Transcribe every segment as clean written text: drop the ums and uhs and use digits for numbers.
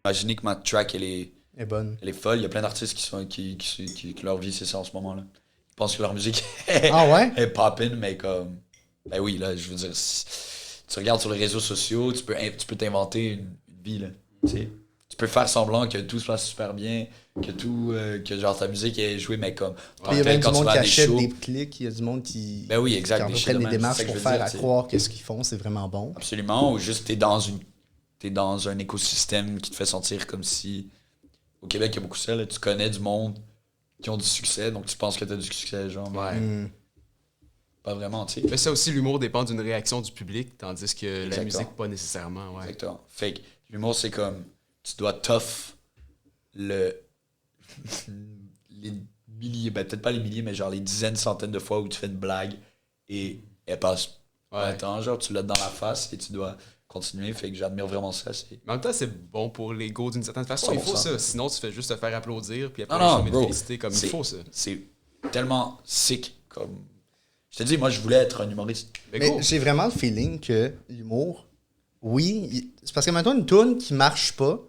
imaginez que ma track, elle est bonne. Elle est folle. Il y a plein d'artistes qui leur vie, c'est ça en ce moment-là. Ils pensent que leur musique est poppin', mais comme... Ben oui, là, je veux dire, si tu regardes sur les réseaux sociaux, tu peux t'inventer une vie, là. Tu sais. Tu peux faire semblant que tout se passe super bien, que genre ta musique est jouée, mais comme... Il y a même du monde qui achète des clics, il y a du monde qui... Ben oui, exact. Qui prennent des démarches pour faire à croire que ce qu'ils font, c'est vraiment bon. Absolument, ou juste t'es dans un écosystème qui te fait sentir comme si... Au Québec, il y a beaucoup ça, là, tu connais du monde qui ont du succès, donc tu penses que t'as du succès, genre. Ouais. Pas vraiment, tu sais. Mais ça aussi, l'humour dépend d'une réaction du public, tandis que la musique, pas nécessairement. Ouais. Exactement. Fait que l'humour, c'est comme, tu dois tough les milliers, ben peut-être pas les milliers, mais genre les dizaines, centaines de fois où tu fais une blague et elle passe pas le temps, genre tu l'as dans la face et tu dois continuer, fait que j'admire vraiment ça. Mais en même temps, c'est bon pour l'ego d'une certaine façon. Il faut ça. Sinon, tu fais juste te faire applaudir puis après, non, te féliciter comme il faut ça. C'est tellement sick comme... Je te dis, moi, je voulais être un humoriste. Mais j'ai vraiment le feeling que l'humour, oui, c'est parce que maintenant, une toune qui marche pas,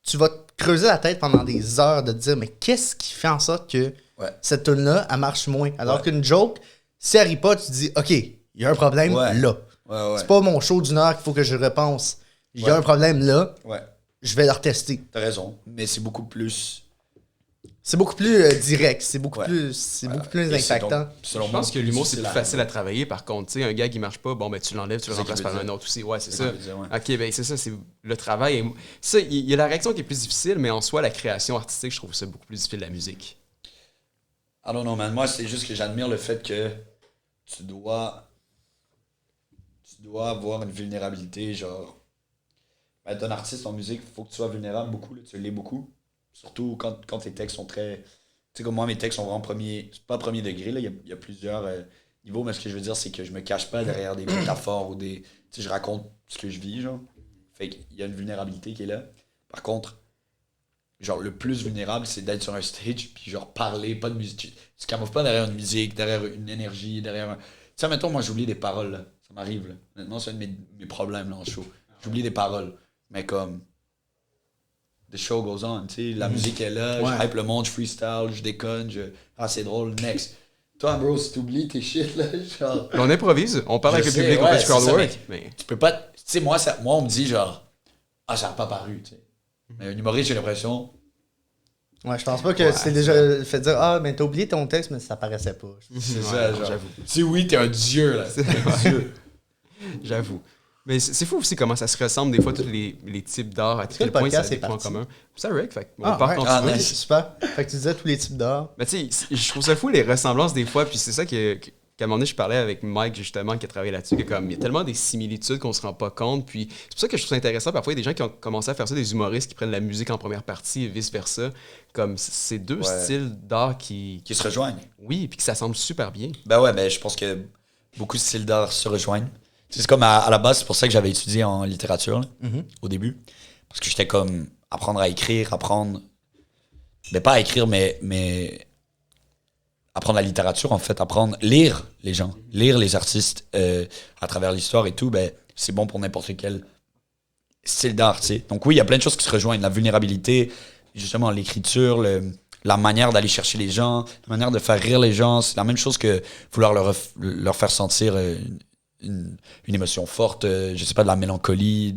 tu vas te creuser la tête pendant des heures de te dire, mais qu'est-ce qui fait en sorte que cette toune-là, elle marche moins? Alors qu'une joke, si elle rit pas, tu te dis, OK, il y a un problème là. C'est pas mon show d'une heure qu'il faut que je repense. Il y a un problème là, je vais le retester. T'as raison, mais c'est beaucoup plus... C'est beaucoup plus direct, c'est beaucoup plus impactant. Je pense que l'humour, c'est plus facile à travailler. Par contre, tu sais, un gag qui marche pas, bon, ben tu l'enlèves, tu le remplaces par un autre aussi. Ouais, c'est ça. Ok, ben c'est ça, c'est le travail. Ça, il y a la réaction qui est plus difficile, mais en soi, la création artistique, je trouve ça beaucoup plus difficile de la musique. Ah non, man. Moi, c'est juste que j'admire le fait que tu dois avoir une vulnérabilité, genre... Être un artiste en musique, il faut que tu sois vulnérable beaucoup, là, tu l'es beaucoup. Surtout quand tes textes sont très... Tu sais, comme moi, mes textes sont vraiment premier... C'est pas premier degré, là. Il y a plusieurs niveaux, mais ce que je veux dire, c'est que je me cache pas derrière des métaphores ou des... Tu sais, je raconte ce que je vis, genre. Fait qu'il y a une vulnérabilité qui est là. Par contre, genre, le plus vulnérable, c'est d'être sur un stage, puis genre, parler, pas de musique. Tu camoufles pas derrière une musique, derrière une énergie, derrière un... Tu sais, mettons, moi, j'oublie des paroles, là. Ça m'arrive, là. Honnêtement, c'est un de mes problèmes, là, en show. J'oublie des paroles. Mais comme... The show goes on, tu sais, la musique est là, je hype le monde, je freestyle, je déconne, c'est drôle, next. Toi, bro, si t'oublies tes shit, là, genre... On improvise, on parle avec le public, on fait du crowdwork. Mais tu peux pas... Tu sais, moi, on me dit genre, ça n'a pas paru, tu sais. Mais un humoriste, j'ai l'impression... Ouais, je pense pas que c'est déjà fait dire, mais t'as oublié ton texte, mais ça paraissait pas. C'est ça, genre. J'avoue. Si oui, t'es un dieu, là. Un dieu. J'avoue. Mais c'est fou aussi comment ça se ressemble des fois, tous les types d'art, à quel point ça a des points en commun. C'est Rick, fait on part continuer. C'est super. Fait que tu disais tous les types d'art. Mais tu sais, je trouve ça fou les ressemblances des fois, puis c'est ça qu'à un moment donné, je parlais avec Mike justement qui a travaillé là-dessus, que comme il y a tellement des similitudes qu'on se rend pas compte, puis c'est pour ça que je trouve ça intéressant. Parfois, il y a des gens qui ont commencé à faire ça, des humoristes qui prennent la musique en première partie et vice-versa. Comme ces deux styles d'art qui se rejoignent. Oui, puis que ça semble super bien. Ben je pense que beaucoup de styles d'art se rejoignent. C'est comme à la base, c'est pour ça que j'avais étudié en littérature là, au début. Parce que j'étais comme apprendre à écrire, mais pas à écrire, mais apprendre la littérature en fait, lire les gens, lire les artistes à travers l'histoire et tout, ben c'est bon pour n'importe quel style d'art, tu sais. Donc oui, il y a plein de choses qui se rejoignent, la vulnérabilité, justement l'écriture, la manière d'aller chercher les gens, la manière de faire rire les gens, c'est la même chose que vouloir leur faire sentir une émotion forte, je sais pas, de la mélancolie,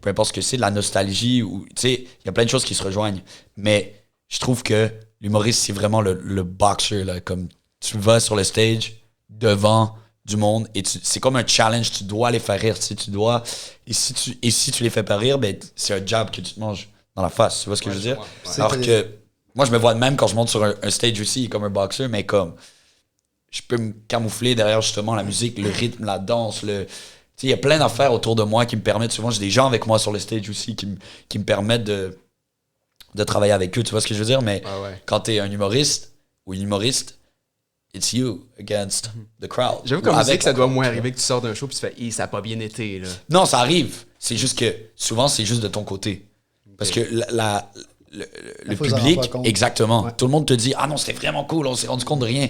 peu importe ce que c'est, de la nostalgie, ou tu sais, il y a plein de choses qui se rejoignent. Mais je trouve que l'humoriste, c'est vraiment le boxer, là, comme tu vas sur le stage devant du monde et c'est comme un challenge, tu dois les faire rire, tu sais, et si tu les fais pas rire, ben c'est un jab que tu te manges dans la face, tu vois ce que je veux dire? Alors que moi je me vois de même quand je monte sur un stage aussi comme un boxer, mais comme je peux me camoufler derrière justement la musique, le rythme, la danse, il y a plein d'affaires autour de moi qui me permettent, souvent j'ai des gens avec moi sur le stage aussi qui me permettent de travailler avec eux, tu vois ce que je veux dire, mais quand t'es un humoriste ou une humoriste, it's you against the crowd. J'avoue qu'en musique, ça doit moins arriver que tu sors d'un show et tu fais ça a pas bien été là. Non, ça arrive, c'est juste que souvent c'est juste de ton côté. Parce que le public, exactement, tout le monde te dit non, c'était vraiment cool, on s'est rendu compte de rien.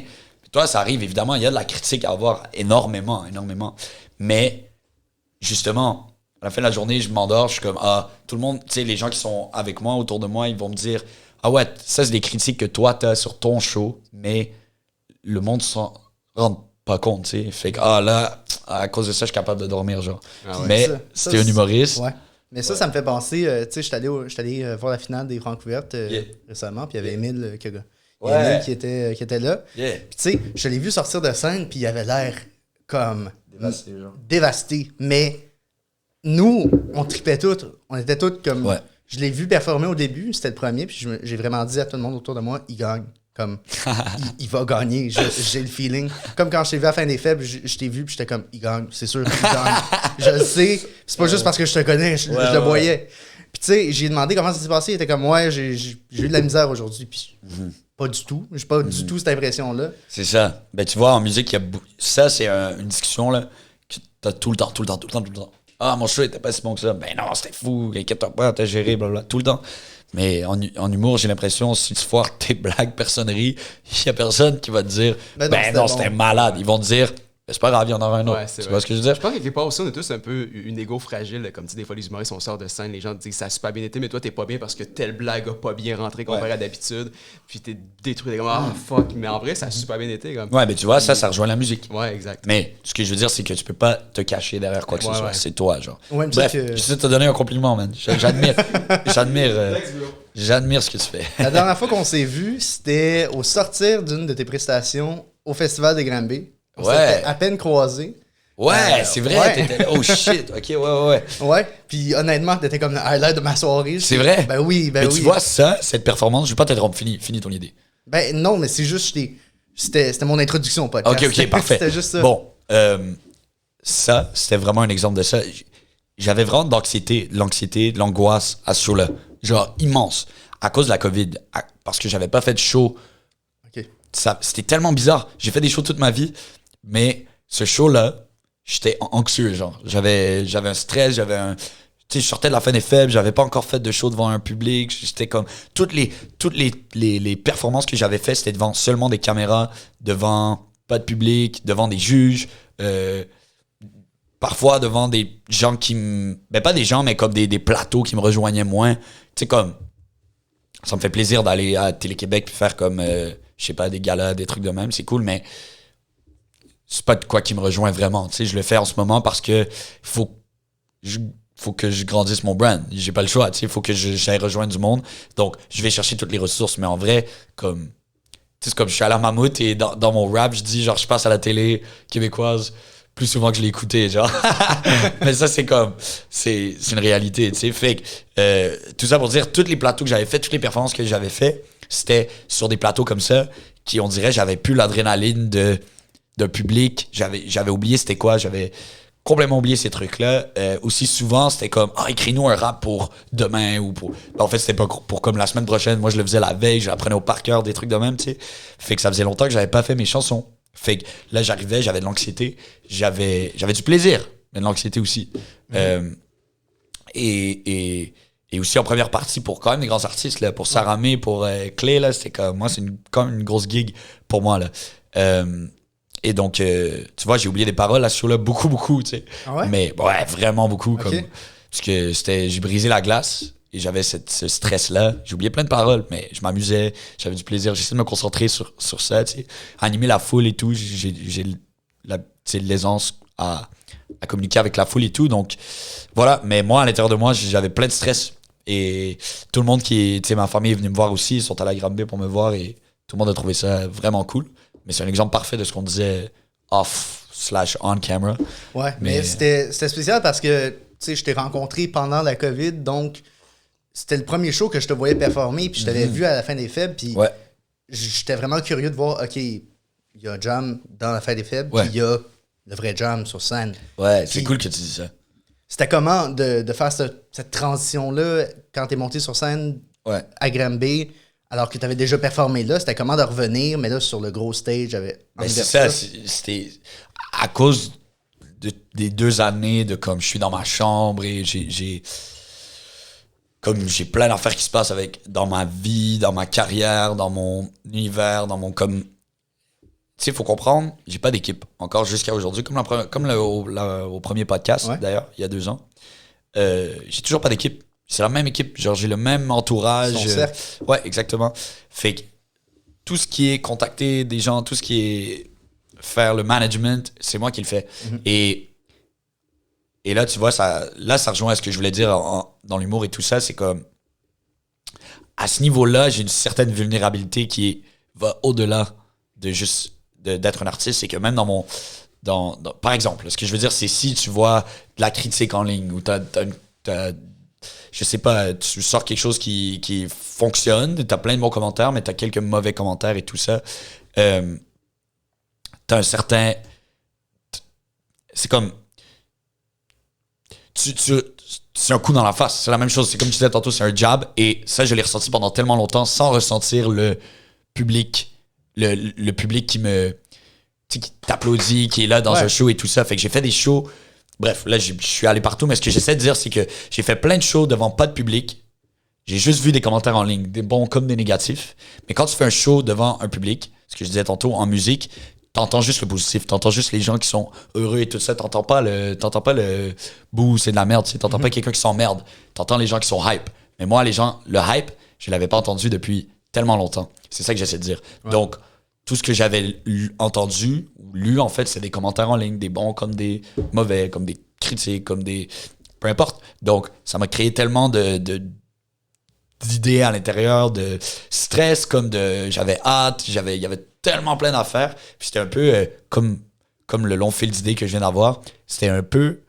Toi, ça arrive, évidemment, il y a de la critique à avoir énormément. Mais, justement, À la fin de la journée, je m'endors, je suis comme, tout le monde, tu sais, les gens qui sont avec moi, autour de moi, ils vont me dire, ah ouais, ça, c'est des critiques que toi, t'as sur ton show, mais le monde s'en rend pas compte, tu sais. Fait que, là, à cause de ça, je suis capable de dormir, genre. Mais c'était un humoriste. Ouais. Mais ça me fait penser, tu sais, j'étais allé voir la finale des Francouvertes récemment, puis il y avait Émile, Émile qui était là. Yeah. Puis tu sais, je l'ai vu sortir de scène, puis il avait l'air comme Dévasté, genre. dévasté. Mais nous, on tripait toutes. On était toutes comme... Ouais. Je l'ai vu performer au début, c'était le premier, puis j'ai vraiment dit à tout le monde autour de moi, il gagne. Comme, il va gagner, j'ai le feeling. Comme quand je t'ai vu à la fin des faibles, je t'ai vu, puis j'étais comme, il gagne, c'est sûr, il gagne. Je le sais, c'est pas juste parce que je te connais, je le voyais. Puis tu sais, j'ai demandé comment ça s'est passé, il était comme, ouais, j'ai eu de la misère aujourd'hui, puis pas du tout, j'ai pas du tout cette impression-là. C'est ça. Ben, tu vois, en musique, ça, c'est une discussion là, que t'as tout le temps. Ah, mon show était pas si bon que ça. Ben non, c'était fou, inquiète-toi pas, t'as géré, blablabla, tout le temps. Mais en humour, j'ai l'impression, si tu foires tes blagues, personne rit, il y a personne qui va te dire, ben non, c'était malade. Ils vont te dire, c'est pas grave, il y en aura un autre. Ouais, tu vois ce que je veux dire? Je pense qu'à quelque part aussi, on a tous un peu une égo fragile. Comme tu sais, des fois, les humoristes, on sort de scène, les gens te disent ça a super bien été, mais toi, t'es pas bien parce que telle blague a pas bien rentré comparé à d'habitude. Puis t'es détruit. T'es comme, fuck. Mais en vrai, ça a super bien été. Comme. Ouais, mais tu vois, ça rejoint la musique. Ouais, exact. Mais ce que je veux dire, c'est que tu peux pas te cacher derrière quoi que ce soit. Ouais. C'est toi, genre. Ouais, bref, j'essaie de te donner un compliment, man. J'admire. J'admire ce que tu fais. La dernière fois qu'on s'est vu, c'était au sortir d'une de tes prestations au Festival des Granby. On s'était à peine croisés. Ouais, c'est vrai, ouais. t'étais là. Oh shit, ok, ouais. Ouais, puis honnêtement, t'étais comme le highlight de ma soirée. C'est vrai? Ben oui, mais tu vois, cette performance, je vais pas t'interrompre, finis ton idée. Ben non, mais c'est juste, c'était mon introduction au podcast. Ok, parfait. C'était juste ça. Bon, ça, c'était vraiment un exemple de ça. J'avais vraiment de l'anxiété, de l'angoisse à ce show-là. Genre, immense. À cause de la COVID. Parce que j'avais pas fait de show. Ok. C'était tellement bizarre. J'ai fait des shows toute ma vie, mais ce show-là, j'étais anxieux, genre. J'avais un stress, tu sais, je sortais de la fin des faibles, j'avais pas encore fait de show devant un public. J'étais comme... Toutes les performances que j'avais faites, c'était devant seulement des caméras, devant pas de public, devant des juges, parfois devant des gens qui me... Ben, pas des gens, mais comme des plateaux qui me rejoignaient moins. Tu sais, comme... Ça me fait plaisir d'aller à Télé-Québec puis faire comme, je sais pas, des galas, des trucs de même, c'est cool, mais c'est pas de quoi qui me rejoint vraiment. Tu sais, je le fais en ce moment parce que faut que je grandisse mon brand. J'ai pas le choix, tu sais, faut que j'aille rejoindre du monde. Donc, je vais chercher toutes les ressources, mais en vrai, comme... Tu sais, c'est comme je suis à la Mammouth et dans mon rap, je dis, genre, je passe à la télé québécoise plus souvent que je l'ai écouté, genre. Mais ça, c'est comme... C'est une réalité, tu sais. Fait que, tout ça pour dire, tous les plateaux que j'avais fait, toutes les performances que j'avais fait, c'était sur des plateaux comme ça, qui, on dirait, j'avais plus l'adrénaline de public. J'avais oublié c'était quoi, j'avais complètement oublié ces trucs-là. Aussi souvent, c'était comme, écris-nous un rap pour demain ou pour... En fait, c'était pas pour comme la semaine prochaine. Moi, je le faisais la veille, j'apprenais au par cœur, des trucs de même, tu sais. Fait que ça faisait longtemps que j'avais pas fait mes chansons. Fait que là, j'arrivais, j'avais de l'anxiété, j'avais du plaisir, mais de l'anxiété aussi. Et aussi en première partie pour quand même des grands artistes, là, pour Saramé, pour Clé, là, c'était comme, moi, c'est quand même une grosse gig pour moi, là. Et donc, tu vois, j'ai oublié des paroles à ce show-là, beaucoup, tu sais. Ah ouais? Mais, ouais, vraiment beaucoup, Ok. comme, parce que j'ai brisé la glace. Et j'avais ce stress-là. J'ai oublié plein de paroles, mais je m'amusais, j'avais du plaisir. J'essayais de me concentrer sur ça, tu sais. Animer la foule et tout. J'ai l'aisance à communiquer avec la foule et tout. Donc, voilà. Mais moi, à l'intérieur de moi, j'avais plein de stress. Et tout le monde tu sais, ma famille est venue me voir aussi. Ils sont allés à Granby pour me voir et tout le monde a trouvé ça vraiment cool. Mais c'est un exemple parfait de ce qu'on disait off/on camera. Ouais, mais c'était spécial parce que, tu sais, je t'ai rencontré pendant la COVID, donc... C'était le premier show que je te voyais performer, puis je t'avais vu à la fin des faibles, puis j'étais vraiment curieux de voir, OK, il y a Jam dans la fin des faibles, puis il y a le vrai Jam sur scène. Ouais, c'est cool que tu dis ça. C'était comment de faire cette transition-là quand t'es monté sur scène à Granby, alors que t'avais déjà performé là? C'était comment de revenir, mais là, sur le gros stage avec... C'est ça, c'était à cause des 2 années de comme je suis dans ma chambre et j'ai plein d'affaires qui se passent dans ma vie, dans ma carrière, dans mon univers, dans mon comme... Tu sais, il faut comprendre, j'ai pas d'équipe encore jusqu'à aujourd'hui, comme au premier podcast, d'ailleurs, il y a 2 ans. j'ai toujours pas d'équipe. C'est la même équipe. Genre, j'ai le même entourage. Son cercle. Ouais, exactement. Fait que tout ce qui est contacter des gens, tout ce qui est faire le management, c'est moi qui le fais. Et là, tu vois, ça rejoint à ce que je voulais dire dans l'humour et tout ça. C'est comme, à ce niveau-là, j'ai une certaine vulnérabilité qui va au-delà de juste d'être un artiste. C'est que même par exemple, ce que je veux dire, c'est si tu vois de la critique en ligne ou je sais pas, tu sors quelque chose qui fonctionne, t'as plein de bons commentaires, mais t'as quelques mauvais commentaires et tout ça. T'as un certain... C'est comme... c'est un coup dans la face. C'est la même chose. C'est comme tu disais tantôt, c'est un jab. Et ça, je l'ai ressenti pendant tellement longtemps sans ressentir le public, le public qui t'applaudit, qui est là dans un show et tout ça. Fait que j'ai fait des shows. Bref, là, je suis allé partout. Mais ce que j'essaie de dire, c'est que j'ai fait plein de shows devant pas de public. J'ai juste vu des commentaires en ligne, des bons comme des négatifs. Mais quand tu fais un show devant un public, ce que je disais tantôt, en musique, t'entends juste le positif, t'entends juste les gens qui sont heureux et tout ça, t'entends pas le bouh, c'est de la merde, t'entends pas quelqu'un qui s'emmerde, t'entends les gens qui sont hype. Mais moi, le hype, je l'avais pas entendu depuis tellement longtemps. C'est ça que j'essaie de dire. Ouais. Donc, tout ce que j'avais entendu ou lu, en fait, c'est des commentaires en ligne, des bons comme des mauvais, comme des critiques, comme des... peu importe. Donc, ça m'a créé tellement d'idées à l'intérieur, de stress, j'avais hâte, il y avait tellement plein d'affaires. Puis c'était un peu comme le long fil d'idées que je viens d'avoir. C'était un peu...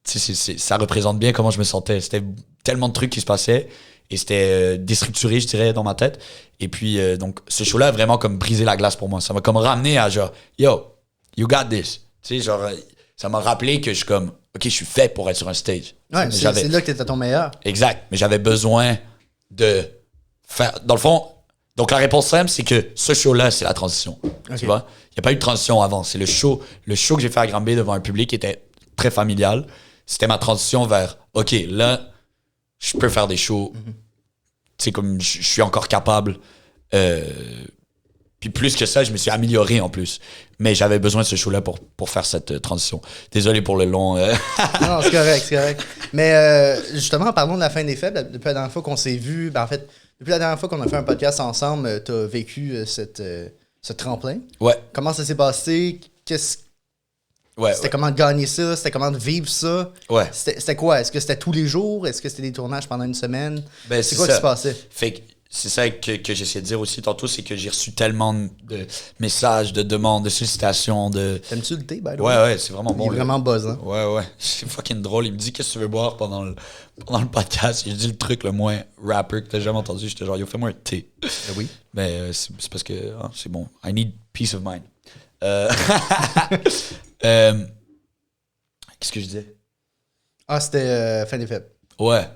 ça représente bien comment je me sentais. C'était tellement de trucs qui se passaient et c'était déstructuré, je dirais, dans ma tête. Et puis, donc, ce show-là a vraiment comme brisé la glace pour moi. Ça m'a comme ramené à genre, yo, you got this. Tu sais, genre, ça m'a rappelé que je suis comme, OK, je suis fait pour être sur un stage. Ouais, c'est là que t'étais ton meilleur. Exact. Mais j'avais besoin de faire... Dans le fond, donc la réponse simple, c'est que ce show-là, c'est la transition. Okay. Tu vois? Il n'y a pas eu de transition avant. C'est le show que j'ai fait à Granby devant un public qui était très familial. C'était ma transition vers, OK, là, je peux faire des shows. Tu sais, comme je suis encore capable. Puis plus que ça, je me suis amélioré en plus. Mais j'avais besoin de ce show-là pour faire cette transition. Désolé pour le long... Non, c'est correct. Mais justement, parlons de la fin des faibles. Depuis la dernière fois qu'on s'est vu, en fait, depuis la dernière fois qu'on a fait un podcast ensemble, tu as vécu ce tremplin. Ouais. Comment ça s'est passé? C'était comment de gagner ça? C'était comment de vivre ça? Ouais. C'était quoi? Est-ce que c'était tous les jours? Est-ce que c'était des tournages pendant une semaine? Ben, c'est quoi qui se passait? Fait que c'est ça que j'essaie de dire aussi tantôt, c'est que j'ai reçu tellement de messages, de demandes, de sollicitations, T'aimes-tu le thé, by the way? Ouais, c'est vraiment bon. Il est vraiment buzzant. Ouais. C'est fucking drôle. Il me dit, qu'est-ce que tu veux boire pendant le podcast? J'ai dit le truc le moins rapper que t'as jamais entendu. J'étais genre, yo, fais-moi un thé. Oui. Ben, c'est parce que c'est bon. I need peace of mind. Qu'est-ce que je disais? C'était fin des fêtes. Ouais.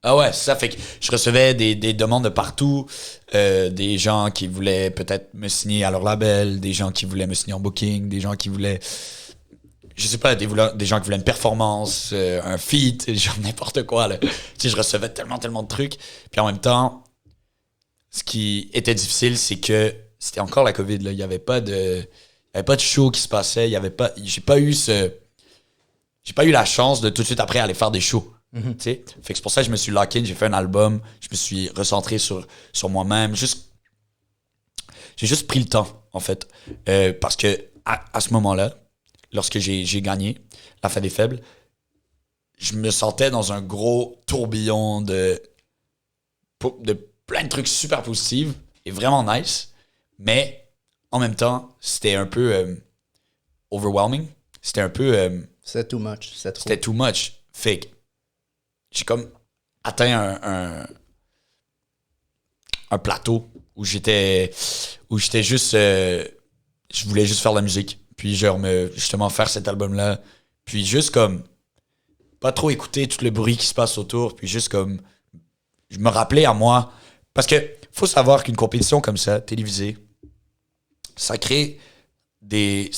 Ah ouais, c'est ça. Fait que je recevais des demandes de partout. Des gens qui voulaient peut-être me signer à leur label, des gens qui voulaient me signer en booking, des gens qui voulaient... Je sais pas, des gens qui voulaient une performance, un feat, genre n'importe quoi. Là. Tu sais, je recevais tellement de trucs. Puis en même temps, ce qui était difficile, c'est que c'était encore la COVID. Là. Il y avait pas de show qui se passait. J'ai pas eu la chance de tout de suite après aller faire des shows. Fait que c'est pour ça que je me suis lock in, j'ai fait un album, je me suis recentré sur moi-même. J'ai juste pris le temps, en fait. Parce que à ce moment-là, lorsque j'ai gagné la fin des faibles, je me sentais dans un gros tourbillon de plein de trucs super positifs et vraiment nice. Mais en même temps, c'était un peu overwhelming. C'était un peu... c'était too much. C'était too much. Fait que j'ai comme atteint un plateau où j'étais juste... je voulais juste faire de la musique. Puis genre justement faire cet album-là. Puis juste comme... pas trop écouter tout le bruit qui se passe autour. Puis juste comme... je me rappelais à moi... Parce que faut savoir qu'une compétition comme ça, télévisée, ça crée des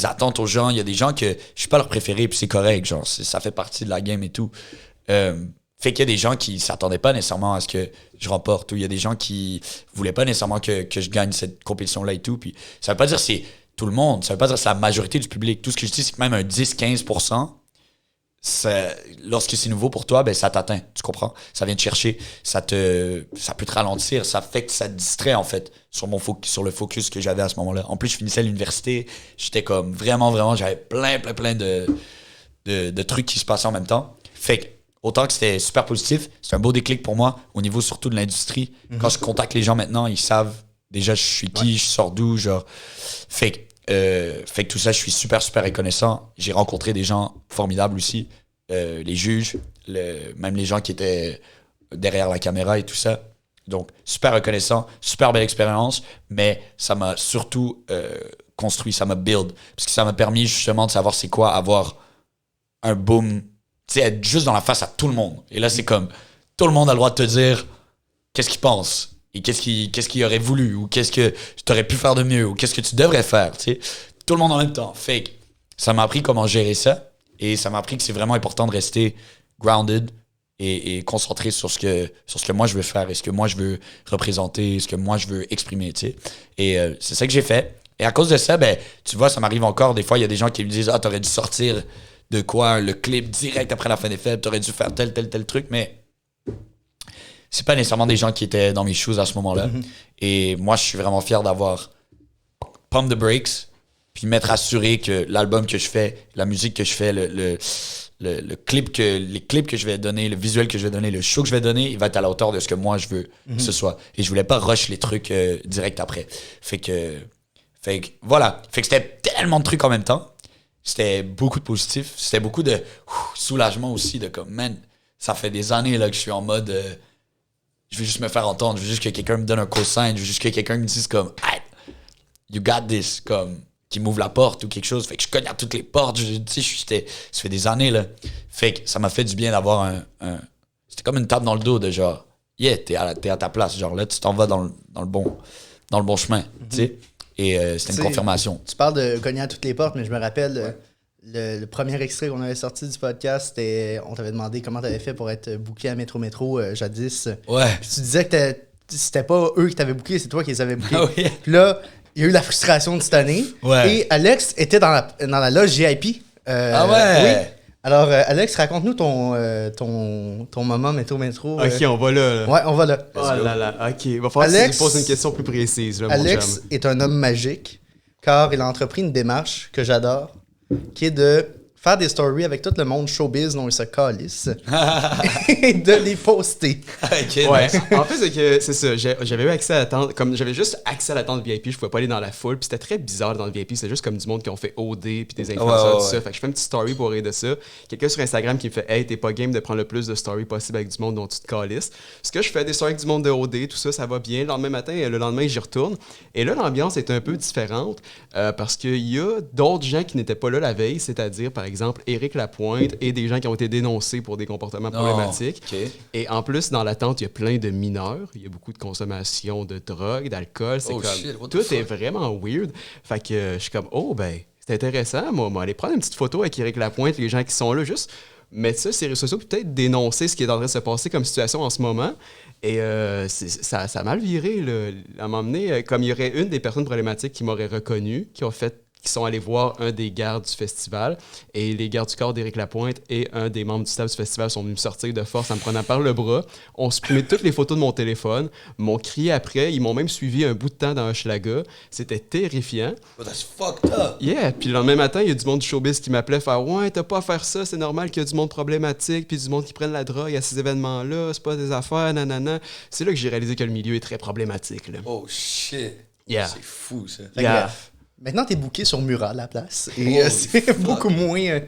attentes aux gens. Il y a des gens que je suis pas leur préféré, puis c'est correct. Genre, ça fait partie de la game et tout. Fait qu'il y a des gens qui s'attendaient pas nécessairement à ce que je remporte, ou il y a des gens qui voulaient pas nécessairement que je gagne cette compétition-là et tout. Puis ça veut pas dire que c'est tout le monde, ça veut pas dire que c'est la majorité du public. Tout ce que je dis, c'est que même un 10-15%, lorsque c'est nouveau pour toi, ben ça t'atteint, tu comprends? Ça vient te chercher, ça peut te ralentir, ça fait que ça te distrait en fait sur le focus que j'avais à ce moment-là. En plus, je finissais à l'université, j'étais comme vraiment, j'avais plein de trucs qui se passaient en même temps. Fait que, autant que c'était super positif, c'est un beau déclic pour moi au niveau surtout de l'industrie. Quand je contacte les gens maintenant, ils savent déjà je suis qui, je sors d'où, genre. Fait que tout ça, je suis super reconnaissant. J'ai rencontré des gens formidables aussi, les juges, même les gens qui étaient derrière la caméra et tout ça. Donc, super reconnaissant, super belle expérience, mais ça m'a surtout construit, ça m'a build. Parce que ça m'a permis justement de savoir c'est quoi avoir un boom, tu sais, être juste dans la face à tout le monde. Et là, c'est comme, tout le monde a le droit de te dire qu'est-ce qu'il pense, et qu'est-ce qu'il aurait voulu, ou qu'est-ce que tu aurais pu faire de mieux, ou qu'est-ce que tu devrais faire, tu sais. Tout le monde en même temps. Fait que ça m'a appris comment gérer ça, et ça m'a appris que c'est vraiment important de rester grounded et concentré sur ce que moi je veux faire, et ce que moi je veux représenter, ce que moi je veux exprimer, tu sais. Et c'est ça que j'ai fait. Et à cause de ça, ben, tu vois, ça m'arrive encore, des fois, il y a des gens qui me disent « Ah, t'aurais dû sortir de quoi, le clip direct après la fin des fêtes, t'aurais dû faire tel truc, mais c'est pas nécessairement des gens qui étaient dans mes shoes à ce moment-là. Et moi, je suis vraiment fier d'avoir pump the brakes, puis m'être assuré que l'album que je fais, la musique que je fais, les clips que je vais donner, le visuel que je vais donner, le show que je vais donner, il va être à la hauteur de ce que moi je veux que ce soit. Et je voulais pas rush les trucs direct après. Fait que voilà. Fait que c'était tellement de trucs en même temps. C'était beaucoup de positif. C'était beaucoup de soulagement aussi, de comme, man, ça fait des années là, que je suis en mode, je veux juste me faire entendre, je veux juste que quelqu'un me donne un cosign, je veux juste que quelqu'un me dise comme, hey, you got this, comme, qui m'ouvre la porte ou quelque chose. Fait que je cogne à toutes les portes, tu sais, ça fait des années, là. Fait que ça m'a fait du bien d'avoir c'était comme une tape dans le dos de genre, yeah, t'es à ta place, genre là, tu t'en vas dans le bon chemin, tu sais. Et c'était une confirmation. Tu parles de cogner à toutes les portes, mais je me rappelle, le premier extrait qu'on avait sorti du podcast, c'était, on t'avait demandé comment t'avais fait pour être booké à Métro jadis. Ouais. Puis tu disais que c'était pas eux qui t'avaient booké, c'est toi qui les avais bookés. Ah oui. Puis là, il y a eu la frustration de cette année. Ouais. Et Alex était dans la loge VIP. Ah ouais? Oui. Alors, Alex, raconte-nous ton moment métro. Ok, on va là. Ouais, on va là. Oh là là, ok. Il va falloir que tu poses une question plus précise. Là, Alex est un homme magique, car il a entrepris une démarche que j'adore, qui est de faire des stories avec tout le monde showbiz dont il se calisse et de les poster. Okay, ouais. nice. En fait, c'est ça. J'avais eu accès à la tente. Comme j'avais juste accès à la tente VIP, je pouvais pas aller dans la foule. Puis c'était très bizarre dans le VIP. C'était juste comme du monde qui ont fait OD puis des influenceurs, tout ça. Fait que je fais une petite story pour rire de ça. Quelqu'un sur Instagram qui me fait hey, t'es pas game de prendre le plus de stories possible avec du monde dont tu te calisses. Ce que je fais des stories avec du monde de OD, tout ça, ça va bien. Le lendemain, j'y retourne. Et là, l'ambiance est un peu différente parce qu'il y a d'autres gens qui n'étaient pas là la veille, c'est-à-dire, par exemple, Éric Lapointe et des gens qui ont été dénoncés pour des comportements problématiques. Okay. Et en plus, dans la tente, il y a plein de mineurs. Il y a beaucoup de consommation de drogue, d'alcool. C'est tout est vraiment weird. Fait que je suis comme, oh, ben, c'est intéressant. Moi, aller prendre une petite photo avec Éric Lapointe, les gens qui sont là, juste mettre ça sur les réseaux sociaux, peut-être dénoncer ce qui est en train de se passer comme situation en ce moment. Et ça a mal viré. Là. À un moment donné, comme il y aurait une des personnes problématiques qui m'aurait reconnu, qui sont allés voir un des gardes du festival. Et les gardes du corps d'Éric Lapointe et un des membres du staff du festival sont venus me sortir de force en me prenant par le bras. On supprimé toutes les photos de mon téléphone, m'ont crié après. Ils m'ont même suivi un bout de temps dans Hochelaga. C'était terrifiant. Oh, that's fucked up. Yeah. Puis le lendemain matin, il y a du monde du showbiz qui m'appelait faire « Ouais, t'as pas à faire ça, c'est normal qu'il y a du monde problématique, puis du monde qui prenne la drogue à ces événements-là, c'est pas des affaires, nanana. » C'est là que j'ai réalisé que le milieu est très problématique. Là. Oh shit. Yeah. C'est fou, ça. Yeah. Maintenant, t'es booké sur Mural à la place. Et c'est beaucoup moins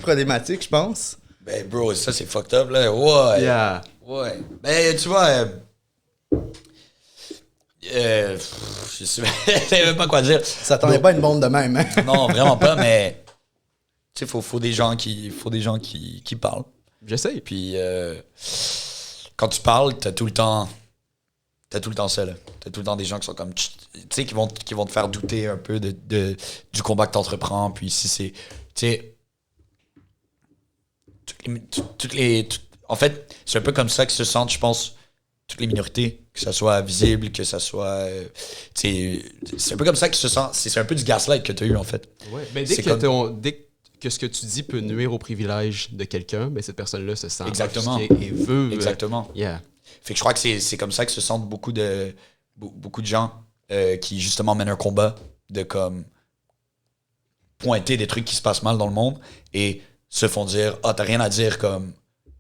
problématique, je pense. Ben, bro, ça, c'est fucked up, là. Ouais. Yeah. Ouais. Ben, tu vois... je sais même pas quoi dire. Ça t'en est pas une bombe de même, hein? Non, vraiment pas, mais... Tu sais, faut des gens qui parlent. J'essaye. Puis, quand tu parles, t'as tout le temps ça, là. T'as tout le temps des gens qui sont comme... Tu sais, qui vont te faire douter un peu du combat que t'entreprends. Puis si c'est... Tu sais... En fait, c'est un peu comme ça que se sentent, je pense, toutes les minorités. Que ça soit visible, que ça soit... tu sais, c'est un peu comme ça que se sent... C'est un peu du gaslight que t'as eu, en fait. Ouais. Ben, dès que que ce que tu dis peut nuire au privilège de quelqu'un, ben cette personne-là se sent Exactement. offusquée et veut... Exactement. Yeah. Fait que je crois que c'est comme ça que se sentent beaucoup de gens qui, justement, mènent un combat de, comme, pointer des trucs qui se passent mal dans le monde et se font dire « Ah, t'as rien à dire, comme,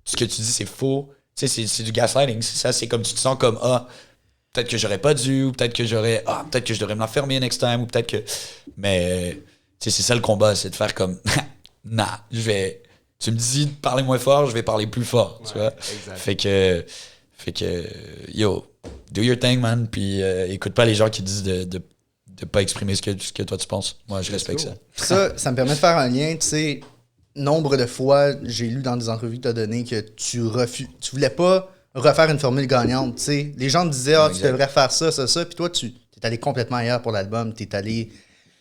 ce que tu dis, c'est faux. » Tu sais, c'est du gaslighting, c'est ça. C'est comme, tu te sens comme « Ah, peut-être que j'aurais pas dû, ou peut-être que peut-être que je devrais me la fermer next time, ou peut-être que... » Mais, tu sais, c'est ça le combat, c'est de faire comme « Nah, tu me dis de parler moins fort, je vais parler plus fort. » Tu vois? Exact. Fait que, yo, do your thing, man, puis écoute pas les gens qui disent de pas exprimer ce que toi tu penses. Moi, je respecte ça. Ça me permet de faire un lien, tu sais, nombre de fois, j'ai lu dans des entrevues que tu as données que tu voulais pas refaire une formule gagnante, tu sais. Les gens te disaient, ah, tu devrais faire ça, puis toi, tu es allé complètement ailleurs pour l'album, tu es allé...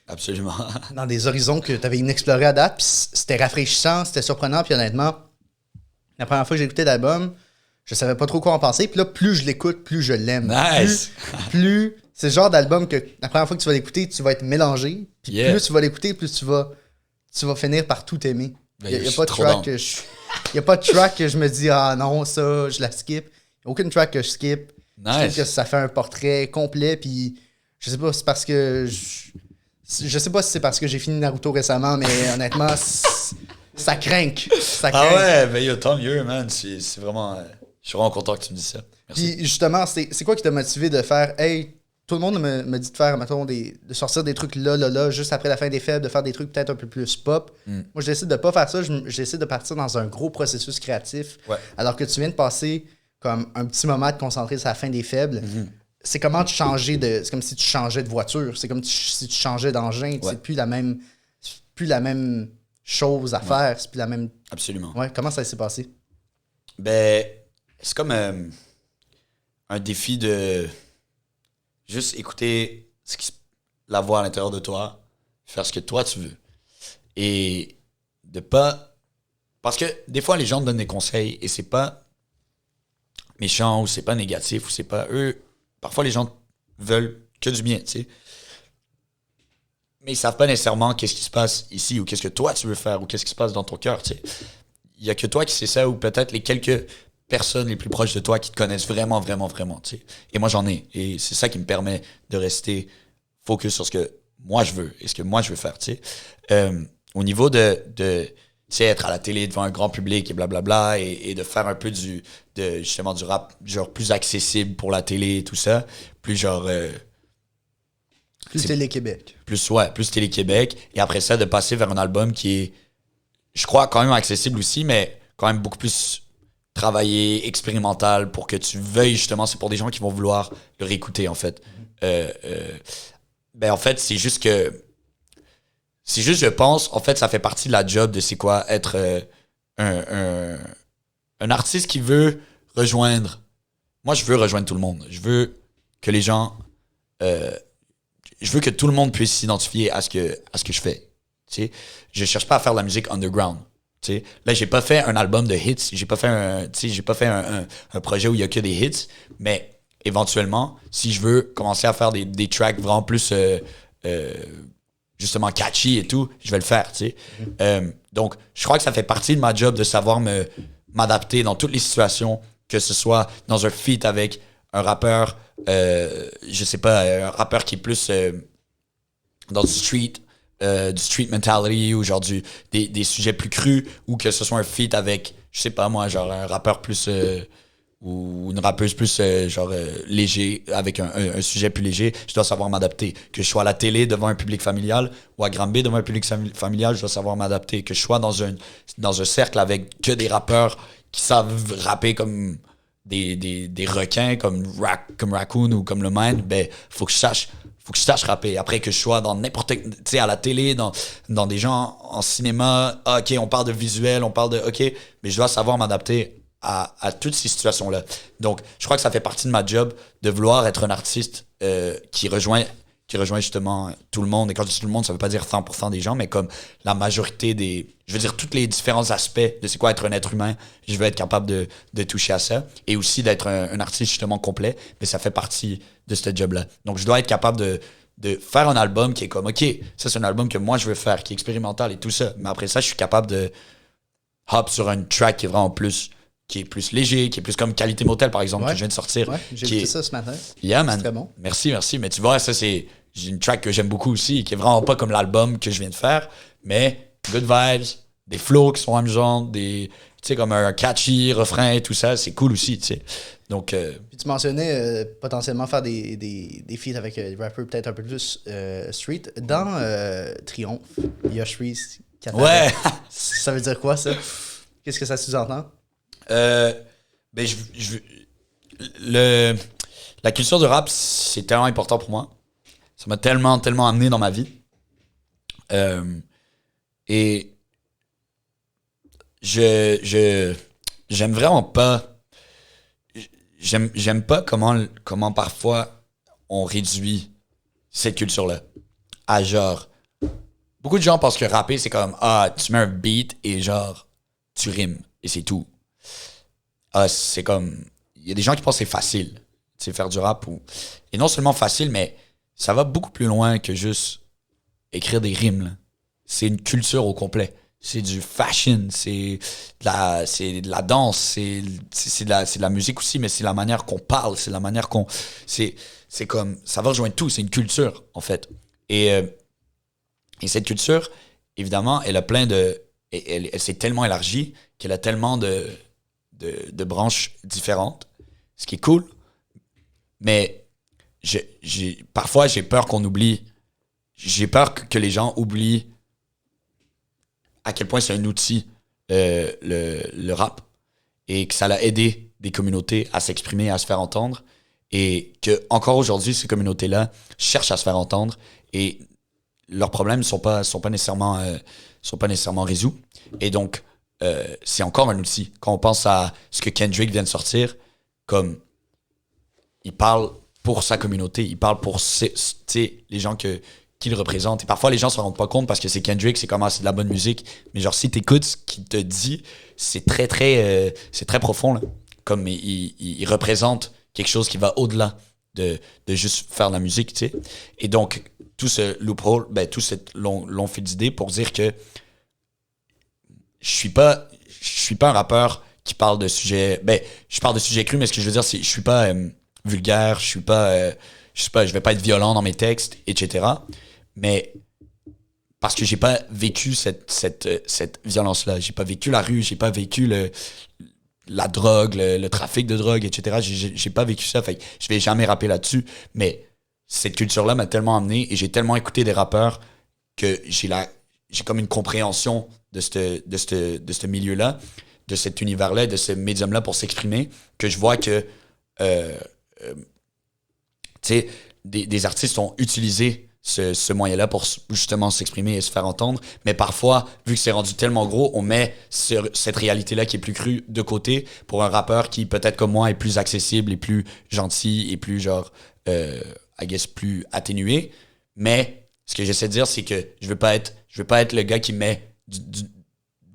Absolument. Dans des horizons que tu avais inexplorés à date, puis c'était rafraîchissant, c'était surprenant, puis honnêtement, la première fois que j'ai écouté l'album, je savais pas trop quoi en penser, puis là, plus je l'écoute, plus je l'aime. Nice! Plus c'est le genre d'album que la première fois que tu vas l'écouter, tu vas être mélangé, puis plus tu vas l'écouter, plus tu vas finir par tout aimer. Il n'y a pas de track que je me dis, ah non, ça, je la skip. Il n'y a aucune track que je skip. Nice. Je trouve que ça fait un portrait complet, puis je sais pas si c'est parce que... Je sais pas si c'est parce que j'ai fini Naruto récemment, mais honnêtement, ça craint. Ah ouais, ben yo, tant mieux, man. C'est vraiment... je suis vraiment content que tu me dises ça. Merci. Puis justement, c'est quoi qui t'a motivé de faire, hey, tout le monde me dit de faire, mettons, de sortir des trucs là, juste après la fin des faibles, de faire des trucs peut-être un peu plus pop. Moi, je décide de pas faire ça. Je décide de partir dans un gros processus créatif. Ouais. Alors que tu viens de passer comme un petit moment de concentrer sur la fin des faibles. C'est comment tu changeais c'est comme si tu changeais de voiture. C'est comme si tu changeais d'engin. Ouais. C'est plus la même chose à faire. C'est plus la même... Absolument. Ouais, comment ça s'est passé? Ben, c'est comme un défi de juste écouter la voix à l'intérieur de toi, faire ce que toi tu veux. Et de pas... Parce que des fois, les gens te donnent des conseils et c'est pas méchant ou c'est pas négatif ou c'est pas eux... Parfois, les gens veulent que du bien, tu sais. Mais ils savent pas nécessairement qu'est-ce qui se passe ici ou qu'est-ce que toi tu veux faire ou qu'est-ce qui se passe dans ton cœur, tu sais. Il y a que toi qui sais ça ou peut-être les quelques personnes les plus proches de toi qui te connaissent vraiment, vraiment, vraiment, tu sais. Et moi, j'en ai. Et c'est ça qui me permet de rester focus sur ce que moi je veux et ce que moi je veux faire, tu sais. Au niveau de tu sais, être à la télé devant un grand public et blablabla et de faire un peu justement du rap genre plus accessible pour la télé et tout ça, plus genre... plus Télé-Québec. Plus Télé-Québec. Et après ça, de passer vers un album qui est, je crois, quand même accessible aussi, mais quand même beaucoup plus travaillé, expérimental, pour que tu veuilles justement, c'est pour des gens qui vont vouloir le réécouter, en fait. Ben en fait, c'est juste, je pense, en fait, ça fait partie de la job de c'est quoi être un artiste qui veut rejoindre. Moi, je veux rejoindre tout le monde. Je veux que les gens... je veux que tout le monde puisse s'identifier à ce que je fais. Tu sais, je cherche pas à faire de la musique underground. Tu sais, là, j'ai pas fait un album de hits. J'ai pas fait un projet où il y a que des hits. Mais éventuellement, si je veux commencer à faire des tracks vraiment plus... justement catchy et tout, je vais le faire, tu sais. Donc, je crois que ça fait partie de ma job de savoir m'adapter dans toutes les situations, que ce soit dans un feat avec un rappeur, je sais pas, un rappeur qui est plus dans du street mentality ou genre des sujets plus crus, ou que ce soit un feat avec, je sais pas moi, genre un rappeur plus... ou une rappeuse plus léger, avec un sujet plus léger, je dois savoir m'adapter. Que je sois à la télé devant un public familial ou à Granby devant un public familial, je dois savoir m'adapter. Que je sois dans un cercle avec que des rappeurs qui savent rapper comme des requins, comme Raccoon ou comme le Mine, ben faut que je sache rapper. Après, que je sois dans n'importe... Tu sais, à la télé, dans des gens en cinéma, OK, on parle de visuel, on parle de... OK, mais je dois savoir m'adapter à toutes ces situations-là. Donc, je crois que ça fait partie de ma job de vouloir être un artiste qui rejoint justement tout le monde. Et quand je dis tout le monde, ça veut pas dire 100% des gens, mais comme la majorité je veux dire, tous les différents aspects de c'est quoi être un être humain, je veux être capable de toucher à ça. Et aussi d'être un artiste justement complet, mais ça fait partie de ce job-là. Donc, je dois être capable de faire un album qui est comme, OK, ça c'est un album que moi je veux faire, qui est expérimental et tout ça. Mais après ça, je suis capable de hop sur une track qui est vraiment plus, qui est plus léger, qui est plus comme Qualité Motel, par exemple, que je viens de sortir. Ouais, j'ai écouté ça ce matin. Yeah, man. C'est très bon. Merci. Mais tu vois, ça c'est une track que j'aime beaucoup aussi, qui est vraiment pas comme l'album que je viens de faire, mais good vibes, des flows qui sont amusants, des, tu sais, comme un catchy refrain et tout ça, c'est cool aussi, tu sais. Donc, Puis tu mentionnais potentiellement faire des feats avec des rappers peut-être un peu plus street. Dans Triomphe, il y a Shreeze. ouais. Ça veut dire quoi, ça? Qu'est-ce que ça sous-entend? Ben, la culture du rap, c'est tellement important pour moi. Ça m'a tellement amené dans ma vie. Et j'aime vraiment pas. J'aime pas comment parfois on réduit cette culture-là à genre. Beaucoup de gens pensent que rapper, c'est comme tu mets un beat et genre tu rimes et c'est tout. C'est comme. Il y a des gens qui pensent que c'est facile, tu sais, faire du rap. Et non seulement facile, mais ça va beaucoup plus loin que juste écrire des rimes, là. C'est une culture au complet. C'est du fashion, c'est de la danse, c'est de la musique aussi, mais c'est la manière qu'on parle, c'est la manière qu'on... C'est comme... Ça va rejoindre tout, c'est une culture, en fait. Et cette culture, évidemment, elle a plein de... Elle s'est tellement élargie qu'elle a tellement de branches différentes, ce qui est cool. Mais parfois, j'ai peur qu'on oublie... J'ai peur que les gens oublient à quel point c'est un outil, le rap, et que ça l'a aidé des communautés à s'exprimer, à se faire entendre, et que encore aujourd'hui, ces communautés-là cherchent à se faire entendre, et leurs problèmes sont pas nécessairement résolus. Et donc, c'est encore un outil. Quand on pense à ce que Kendrick vient de sortir, comme il parle pour sa communauté, il parle pour les gens qu'il représente. Et parfois, les gens se rendent pas compte parce que c'est Kendrick, c'est comme c'est de la bonne musique. Mais genre, si t'écoutes ce qu'il te dit, c'est très profond, là. Comme il représente quelque chose qui va au-delà de juste faire de la musique, tu sais. Et donc, tout ce loophole, tout cette long fil d'idées pour dire que je suis pas un rappeur qui parle de sujets... je parle de sujets crus, mais ce que je veux dire, c'est je suis pas vulgaire, je vais pas être violent dans mes textes, etc. Mais parce que j'ai pas vécu cette violence-là. J'ai pas vécu la rue, j'ai pas vécu la drogue, le trafic de drogue, etc. J'ai pas vécu ça, fait que je vais jamais rapper là-dessus. Mais cette culture-là m'a tellement amené et j'ai tellement écouté des rappeurs que j'ai comme une compréhension de ce milieu-là, de cet univers-là, de ce médium-là pour s'exprimer, que je vois que tu sais, des artistes ont utilisé ce moyen-là pour justement s'exprimer et se faire entendre. Mais parfois, vu que c'est rendu tellement gros, on met cette réalité-là qui est plus crue de côté pour un rappeur qui, peut-être comme moi, est plus accessible et plus gentil et plus, genre, I guess, plus atténué. Mais ce que j'essaie de dire, c'est que je veux pas être le gars qui met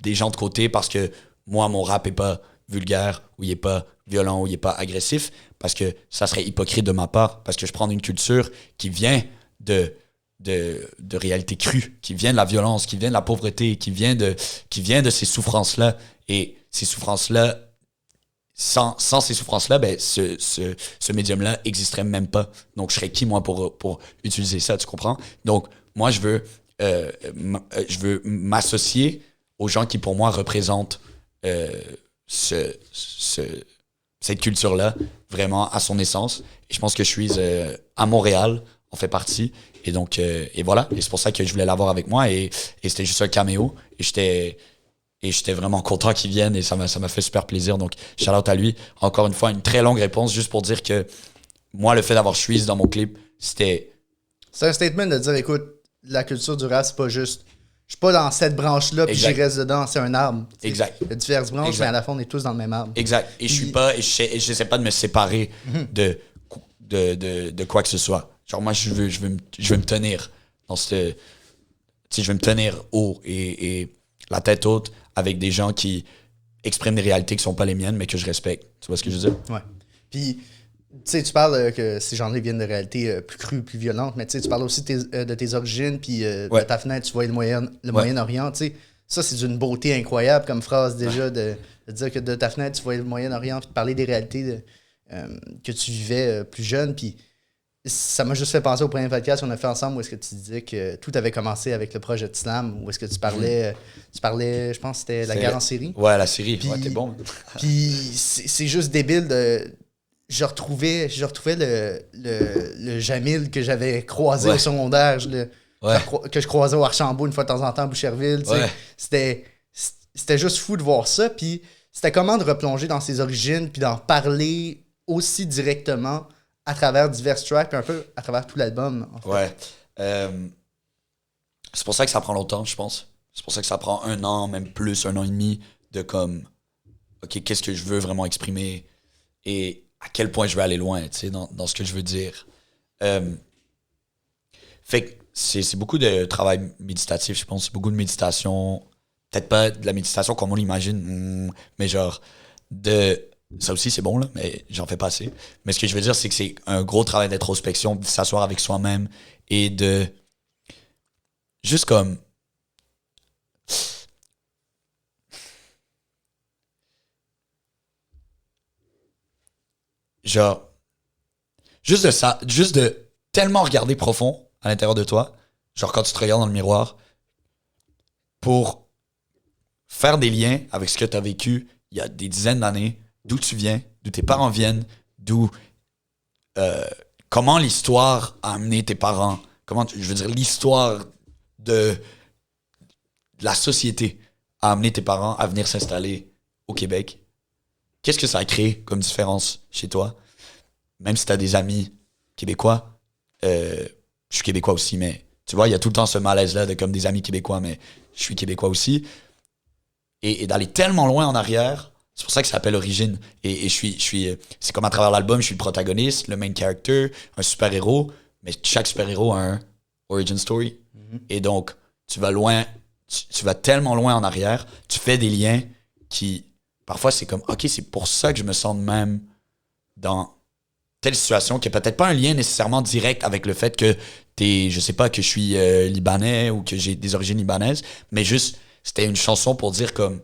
des gens de côté parce que moi, mon rap est pas vulgaire ou il est pas violent ou il est pas agressif, parce que ça serait hypocrite de ma part, parce que je prends une culture qui vient de réalité crue, qui vient de la violence, qui vient de la pauvreté, qui vient de ces souffrances-là. Et ces souffrances-là, sans ces souffrances-là, ce médium-là existerait même pas. Donc, je serais qui, moi, pour utiliser ça, tu comprends? Donc, moi, je veux m'associer aux gens qui, pour moi, représentent cette culture-là, vraiment à son essence. Et je pense que je suis à Montréal, on fait partie. Et donc, et voilà. Et c'est pour ça que je voulais l'avoir avec moi. Et c'était juste un caméo. Et j'étais vraiment content qu'il vienne. Et ça m'a fait super plaisir. Donc, shout out à lui. Encore une fois, une très longue réponse juste pour dire que moi, le fait d'avoir Shreeze dans mon clip, c'était... C'est un statement de dire, écoute, la culture du rap, c'est pas juste... Je suis pas dans cette branche-là, puis j'y reste dedans, c'est un arbre. Exact. Il y a diverses branches, mais à la fin, on est tous dans le même arbre. Exact. Et j'essaie pas de me séparer de quoi que ce soit. Genre, moi, je veux me tenir dans ce... Tu sais, je veux me tenir haut et la tête haute avec des gens qui expriment des réalités qui sont pas les miennes, mais que je respecte. Tu vois ce que je veux dire? Ouais. Puis, sais, tu parles que ces gens-là viennent de réalités plus crues, plus violentes, mais tu sais, tu parles aussi de tes origines, puis de ta fenêtre, tu vois le Moyen-Orient, tu sais. Ça, c'est d'une beauté incroyable comme phrase déjà, de dire que de ta fenêtre, tu vois le Moyen-Orient, puis de parler des réalités que tu vivais plus jeune, puis ça m'a juste fait penser au premier podcast qu'on a fait ensemble où est-ce que tu disais que tout avait commencé avec le projet de Slam, où est-ce que tu parlais, je pense que c'était la guerre en Syrie. Ouais, la Syrie, puis, t'es bon. Puis c'est juste débile de... Je retrouvais le Jamil que j'avais croisé au secondaire, que je croisais au Archambault une fois de temps en temps à Boucherville. C'était juste fou de voir ça. Puis c'était comment de replonger dans ses origines puis d'en parler aussi directement à travers divers tracks puis un peu à travers tout l'album. En fait. Ouais. C'est pour ça que ça prend longtemps, je pense. C'est pour ça que ça prend 1 an, même plus, 1 an et demi, de comme, OK, qu'est-ce que je veux vraiment exprimer et à quel point je vais aller loin, tu sais, dans ce que je veux dire. Fait que c'est beaucoup de travail méditatif, je pense. C'est beaucoup de méditation. Peut-être pas de la méditation comme on l'imagine, mais genre ça aussi, c'est bon, là, mais j'en fais pas assez. Mais ce que je veux dire, c'est que c'est un gros travail d'introspection, de s'asseoir avec soi-même et de juste comme... Genre, juste de tellement regarder profond à l'intérieur de toi, genre quand tu te regardes dans le miroir, pour faire des liens avec ce que tu as vécu il y a des dizaines d'années, d'où tu viens, d'où tes parents viennent, comment l'histoire a amené tes parents, je veux dire, l'histoire de la société a amené tes parents à venir s'installer au Québec. Qu'est-ce que ça a créé comme différence chez toi? Même si tu as des amis québécois, je suis québécois aussi, mais tu vois, il y a tout le temps ce malaise-là de comme des amis québécois, mais je suis québécois aussi. Et d'aller tellement loin en arrière, c'est pour ça que ça s'appelle Origine. Et c'est comme à travers l'album, je suis le protagoniste, le main character, un super-héros, mais chaque super-héros a un origin story. Mm-hmm. Et donc, tu vas loin, tu vas tellement loin en arrière, tu fais des liens qui... Parfois, c'est comme, OK, c'est pour ça que je me sens de même dans telle situation qui n'a peut-être pas un lien nécessairement direct avec le fait que je sais pas, que je suis libanais ou que j'ai des origines libanaises, mais juste, c'était une chanson pour dire comme,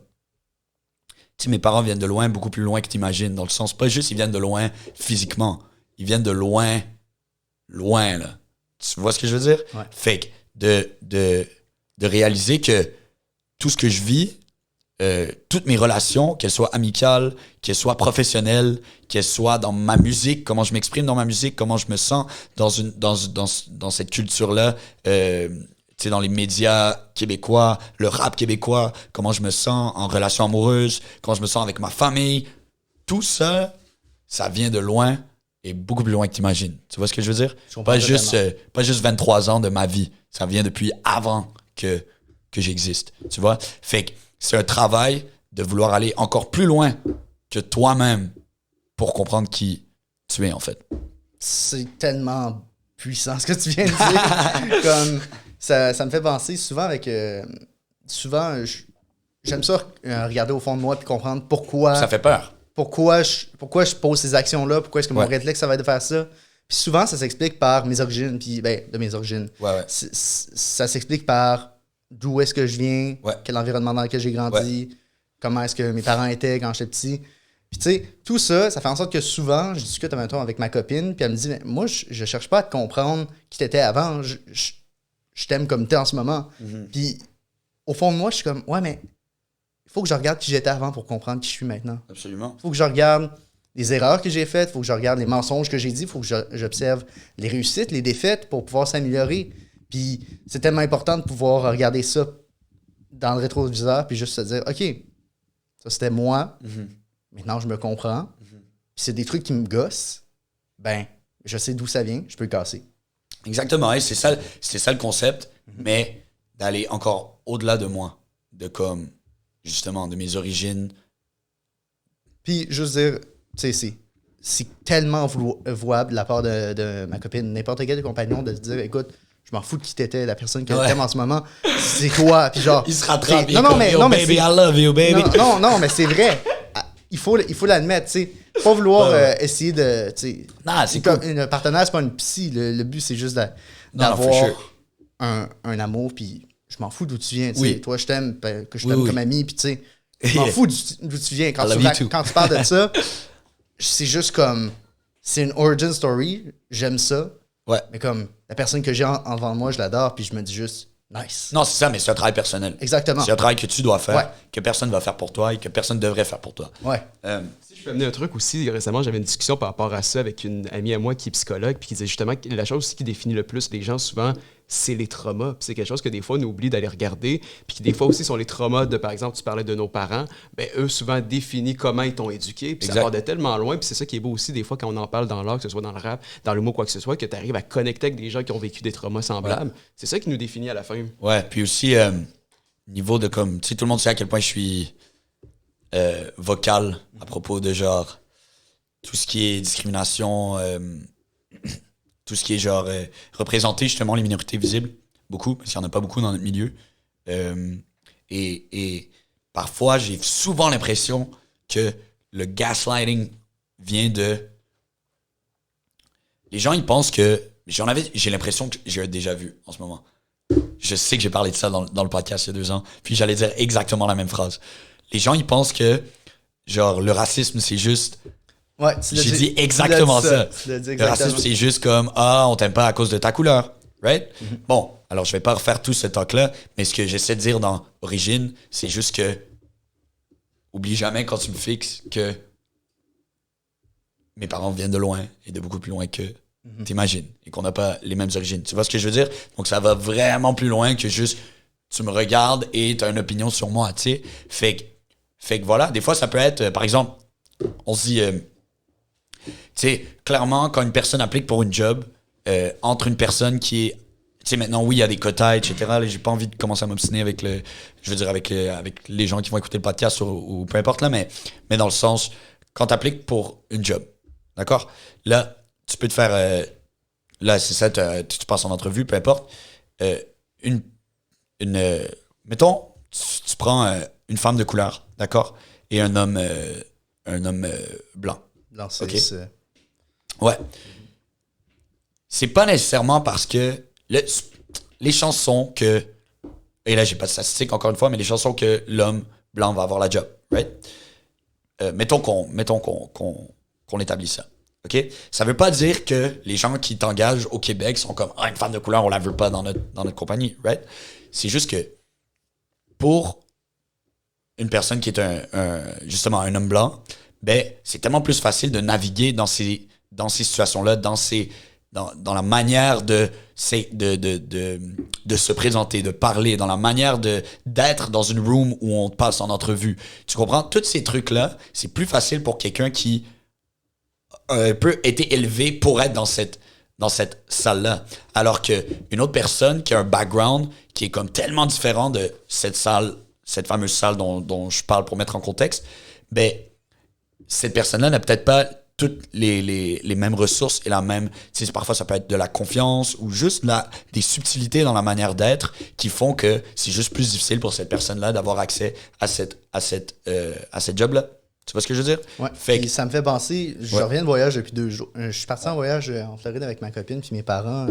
tu sais, mes parents viennent de loin, beaucoup plus loin que t'imagines, dans le sens, pas juste ils viennent de loin physiquement, ils viennent de loin, loin, là. Tu vois ce que je veux dire? Ouais. Fait que de réaliser que tout ce que je vis, toutes mes relations, qu'elles soient amicales, qu'elles soient professionnelles, qu'elles soient dans ma musique, comment je m'exprime dans ma musique, comment je me sens dans cette culture-là, tu sais, dans les médias québécois, le rap québécois, comment je me sens en relation amoureuse, comment je me sens avec ma famille, tout ça, ça vient de loin et beaucoup plus loin que t'imagines. Tu vois ce que je veux dire? Pas juste 23 ans de ma vie. Ça vient depuis avant que j'existe. Tu vois? Fait que c'est un travail de vouloir aller encore plus loin que toi-même pour comprendre qui tu es, en fait. C'est tellement puissant ce que tu viens de dire. Comme, ça me fait penser souvent avec... j'aime ça regarder au fond de moi et comprendre pourquoi... Ça fait peur. Pourquoi je pose ces actions-là, pourquoi est-ce que mon réflexe, ça va être de faire ça. Puis souvent, ça s'explique par mes origines, puis de mes origines. Ouais. Ça s'explique par d'où est-ce que je viens, quel environnement dans lequel j'ai grandi, comment est-ce que mes parents étaient quand j'étais petit. Puis tu sais, tout ça, ça fait en sorte que souvent, je discute avec ma copine, puis elle me dit, mais moi, je cherche pas à te comprendre qui t'étais avant, je t'aime comme t'es en ce moment. Mm-hmm. Puis au fond de moi, je suis comme, ouais, mais il faut que je regarde qui j'étais avant pour comprendre qui je suis maintenant. Absolument. Il faut que je regarde les erreurs que j'ai faites, il faut que je regarde les mensonges que j'ai dit, il faut que j'observe les réussites, les défaites pour pouvoir s'améliorer. Puis c'est tellement important de pouvoir regarder ça dans le rétroviseur puis juste se dire, OK, ça c'était moi, maintenant je me comprends, puis c'est des trucs qui me gossent, ben je sais d'où ça vient, je peux le casser. Exactement, et c'est ça le concept, mais d'aller encore au-delà de moi, de comme, justement, de mes origines. Puis juste dire, tu sais, c'est tellement vouable de la part de ma copine, n'importe quel compagnon, de se dire, écoute, je m'en fous de qui t'étais, la personne que t'aimes en ce moment, c'est toi. Puis genre, il se rattrape. Non, mais baby, I love you, baby. Non, mais c'est vrai. Il faut l'admettre, tu sais. pas vouloir essayer de... Non, c'est cool. Un partenaire, c'est pas une psy. Le but, c'est juste Non, for d'avoir sure. un amour, puis je m'en fous d'où tu viens. Oui. Toi, je t'aime, que je Oui, t'aime oui. comme ami, puis tu sais, je m'en fous d'où tu viens. I love you too. Quand tu parles de ça, c'est juste comme... C'est une origin story, j'aime ça. Ouais. Mais comme, la personne que j'ai en devant de moi, je l'adore, puis je me dis juste, nice. Non, c'est ça, mais c'est un travail personnel. Exactement. C'est un travail que tu dois faire, Ouais. que personne ne va faire pour toi et que personne ne devrait faire pour toi. Ouais. Si je peux amener un truc aussi, récemment, j'avais une discussion par rapport à ça avec une amie à moi qui est psychologue, puis qui disait justement que la chose aussi qui définit le plus les gens souvent, c'est les traumas. Puis c'est quelque chose que des fois, on oublie d'aller regarder, puis qui des fois aussi sont les traumas de, par exemple, tu parlais de nos parents, ben eux, souvent définissent comment ils t'ont éduqué, puis ça Exact. part de tellement loin, puis c'est ça qui est beau aussi, des fois, quand on en parle dans l'art, que ce soit dans le rap, dans le mot, quoi que ce soit, que tu arrives à connecter avec des gens qui ont vécu des traumas semblables. C'est ça qui nous définit à la fin. Ouais, puis aussi, niveau de comme, tu sais, tout le monde sait à quel point je suis vocal à propos de genre, tout ce qui est discrimination, tout ce qui est genre, représenter justement les minorités visibles, beaucoup, parce qu'il n'y en a pas beaucoup dans notre milieu. Et parfois, j'ai souvent l'impression que le gaslighting vient de... Les gens, ils pensent que... J'ai l'impression que j'ai déjà vu en ce moment. Je sais que j'ai parlé de ça dans le podcast il y a 2 ans, puis j'allais dire exactement la même phrase. Les gens, ils pensent que, genre, le racisme, c'est juste... Ouais, J'ai dit exactement ça. Tu l'as dit Le exactement. racisme, c'est juste comme, on t'aime pas à cause de ta couleur. Right? Bon, alors je vais pas refaire tout ce talk-là, mais ce que j'essaie de dire dans Origine, c'est juste que, oublie jamais quand tu me fixes que mes parents viennent de loin et de beaucoup plus loin que t'imagines et qu'on n'a pas les mêmes origines. Tu vois ce que je veux dire? Donc ça va vraiment plus loin que juste tu me regardes et t'as une opinion sur moi, tu sais. Fait que voilà, des fois ça peut être, par exemple, on se dit, tu sais, clairement, quand une personne applique pour une job, entre une personne qui est... Tu sais, maintenant, oui, il y a des quotas, etc. Là, j'ai pas envie de commencer à m'obstiner avec le... Je veux dire, avec les gens qui vont écouter le podcast ou peu importe, là, mais dans le sens, quand tu appliques pour une job, d'accord? Là, tu peux te faire... là, c'est ça, tu passes en entrevue, peu importe. Mettons, tu prends une femme de couleur, d'accord? Et un homme blanc. Non, c'est... Ok. c'est- Ouais. C'est pas nécessairement parce que les chances sont que, et là j'ai pas de statistiques encore une fois, mais les chances sont que l'homme blanc va avoir la job, right? Mettons qu'on établit ça, ok? Ça veut pas dire que les gens qui t'engagent au Québec sont comme, une femme de couleur, on la veut pas dans notre compagnie, right? C'est juste que pour une personne qui est justement un homme blanc, ben c'est tellement plus facile de naviguer dans ces situations-là, dans la manière de se présenter, de parler, dans la manière d'être dans une room où on te passe en entrevue. Tu comprends? Tous ces trucs-là, c'est plus facile pour quelqu'un qui a un peu été élevé pour être dans cette salle-là. Alors qu'une autre personne qui a un background qui est comme tellement différent de cette fameuse salle dont je parle pour mettre en contexte, ben cette personne-là n'a peut-être pas toutes les mêmes ressources et la même... Tu sais, parfois, ça peut être de la confiance ou juste des subtilités dans la manière d'être qui font que c'est juste plus difficile pour cette personne-là d'avoir accès à cette job-là. Tu vois ce que je veux dire? Ouais. Fait Puis que- ça me fait penser, je Ouais. reviens de voyage depuis 2 jours. Je suis parti en voyage en Floride avec ma copine puis mes parents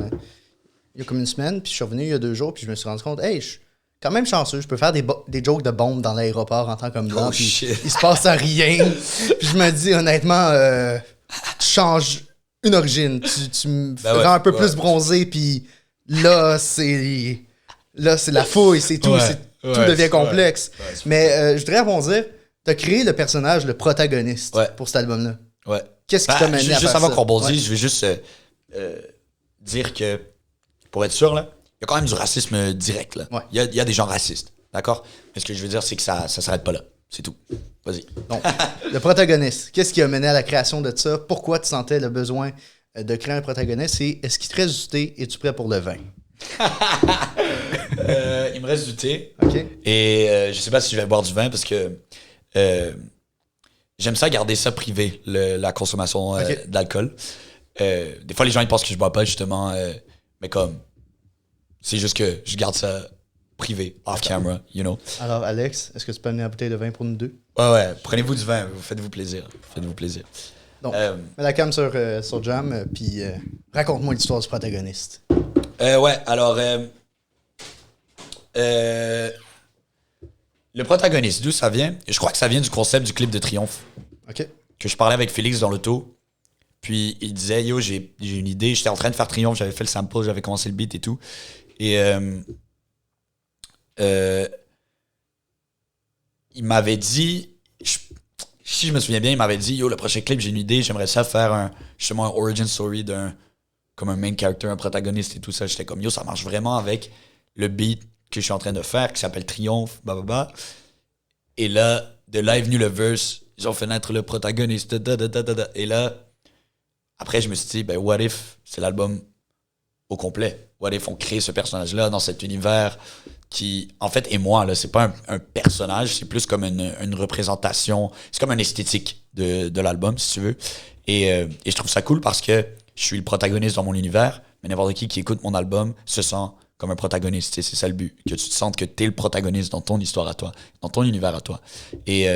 il y a comme une semaine, puis je suis revenu il y a 2 jours, puis je me suis rendu compte, hey, je suis quand même chanceux, je peux faire des jokes de bombes dans l'aéroport en tant qu'homme blanc, Oh, puis shit. il se passe rien. Puis je me dis honnêtement, tu changes une origine, tu me Ben ouais, rends un peu ouais. plus bronzé, puis là c'est la fouille, c'est tout, Ouais, tout ouais, devient ouais. complexe. Ouais, c'est Mais je voudrais rebondir. T'as créé le personnage, le protagoniste Ouais. pour cet album-là. Ouais. Qu'est-ce qui t'a mené à juste faire avant ça? qu'on rebondisse, Ouais. je vais juste dire que, pour être sûr, là, il y a quand même du racisme direct. Là. Ouais. Il y a des gens racistes, d'accord? Mais ce que je veux dire, c'est que ça s'arrête pas là. C'est tout. Vas-y. Donc, le protagoniste, qu'est-ce qui a mené à la création de ça? Pourquoi tu sentais le besoin de créer un protagoniste? Et est-ce qu'il te reste du thé? Es-tu prêt pour le vin? Il me reste du thé. OK? Et je sais pas si je vais boire du vin parce que j'aime ça garder ça privé, la consommation Ok. d'alcool. Des fois, les gens ils pensent que je bois pas, justement. Mais comme, c'est juste que je garde ça privé, off camera, you know. Alors, Alex, est-ce que tu peux amener la bouteille de vin pour nous deux? Ouais, prenez-vous du vin, faites-vous plaisir. Faites-vous plaisir. Donc, mets la cam sur Jam, puis raconte-moi l'histoire du protagoniste. Ouais, alors... le protagoniste, d'où ça vient? Je crois que ça vient du concept du clip de Triomphe. OK. Que je parlais avec Félix dans l'auto. Puis il disait, yo, j'ai une idée. J'étais en train de faire Triomphe, j'avais fait le sample, j'avais commencé le beat et tout. Et il m'avait dit, si je me souviens bien, il m'avait dit, yo, le prochain clip, j'ai une idée, j'aimerais ça faire justement un origin story comme un main character, un protagoniste et tout ça. J'étais comme, yo, ça marche vraiment avec le beat que je suis en train de faire, qui s'appelle Triomphe, blablabla. Et là, de là est venu le verse, ils ont fait naître le protagoniste, et là, après, je me suis dit, ben, what if c'est l'album au complet? What if on crée ce personnage-là dans cet univers qui, en fait, est moi, là. C'est pas un personnage, c'est plus comme une représentation, c'est comme une esthétique de l'album, si tu veux. Et je trouve ça cool parce que je suis le protagoniste dans mon univers, mais n'importe qui écoute mon album se sent comme un protagoniste. C'est ça le but. Que tu te sentes que t'es le protagoniste dans ton histoire à toi, dans ton univers à toi. Et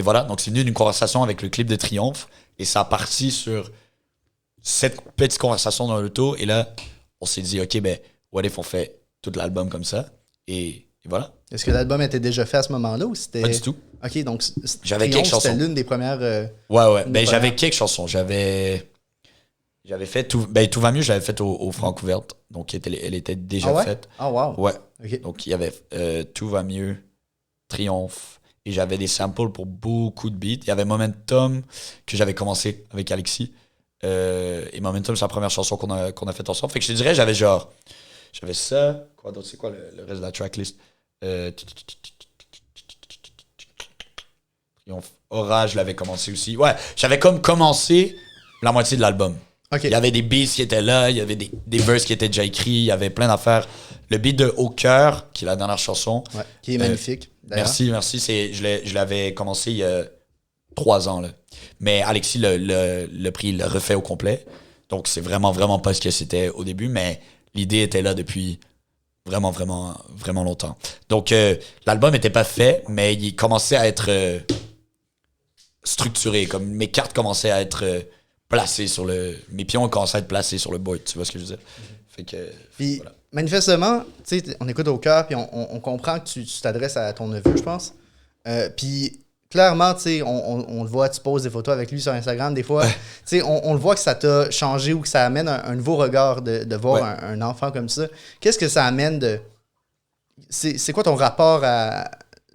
voilà, donc c'est venu d'une conversation avec le clip de Triomphe, et ça a parti sur cette petite conversation dans l'auto, et là, on s'est dit, OK, ben, what if on fait tout l'album comme ça? Et voilà. Est-ce que l'album était déjà fait à ce moment-là ou c'était... Pas du tout. OK, donc j'avais quelques chansons. C'était l'une des premières... Ouais. Ben, j'avais quelques chansons. J'avais fait tout va mieux, j'avais fait au Francouverte. Donc, elle était déjà faite. Ah, wow. Ouais. Okay. Donc, il y avait Tout va mieux, Triomphe, et j'avais des samples pour beaucoup de beats. Il y avait Momentum que j'avais commencé avec Alexis. Et Momentum, c'est la première chanson qu'on a faite ensemble. Fait que je te dirais, j'avais ça. Quoi d'autre? C'est quoi le reste de la tracklist? Triomphe. Orage, je l'avais commencé aussi. Ouais, j'avais comme commencé la moitié de l'album. Okay. Il y avait des beats qui étaient là, il y avait des verses qui étaient déjà écrits, il y avait plein d'affaires. Le beat de Au cœur, qui est la dernière chanson. Ouais, qui est magnifique. Merci. Je l'avais commencé il y a 3 ans. Là. Mais Alexis l'a pris, il l'a refait au complet. Donc, c'est vraiment, vraiment pas ce que c'était au début, mais l'idée était là depuis vraiment, vraiment, vraiment longtemps. Donc, l'album n'était pas fait, mais il commençait à être structuré. Comme mes cartes commençaient à être placées sur mes pions commençaient à être placés sur le board. Tu vois ce que je veux dire? Fait que, puis, voilà. Manifestement, tu sais, on écoute Au cœur, puis on comprend que tu t'adresses à ton neveu, je pense. Puis, clairement, tu sais, on le voit, tu poses des photos avec lui sur Instagram, des fois. Tu sais, on le voit que ça t'a changé ou que ça amène un nouveau regard de voir un enfant comme ça. Qu'est-ce que ça amène de... C'est quoi ton rapport à...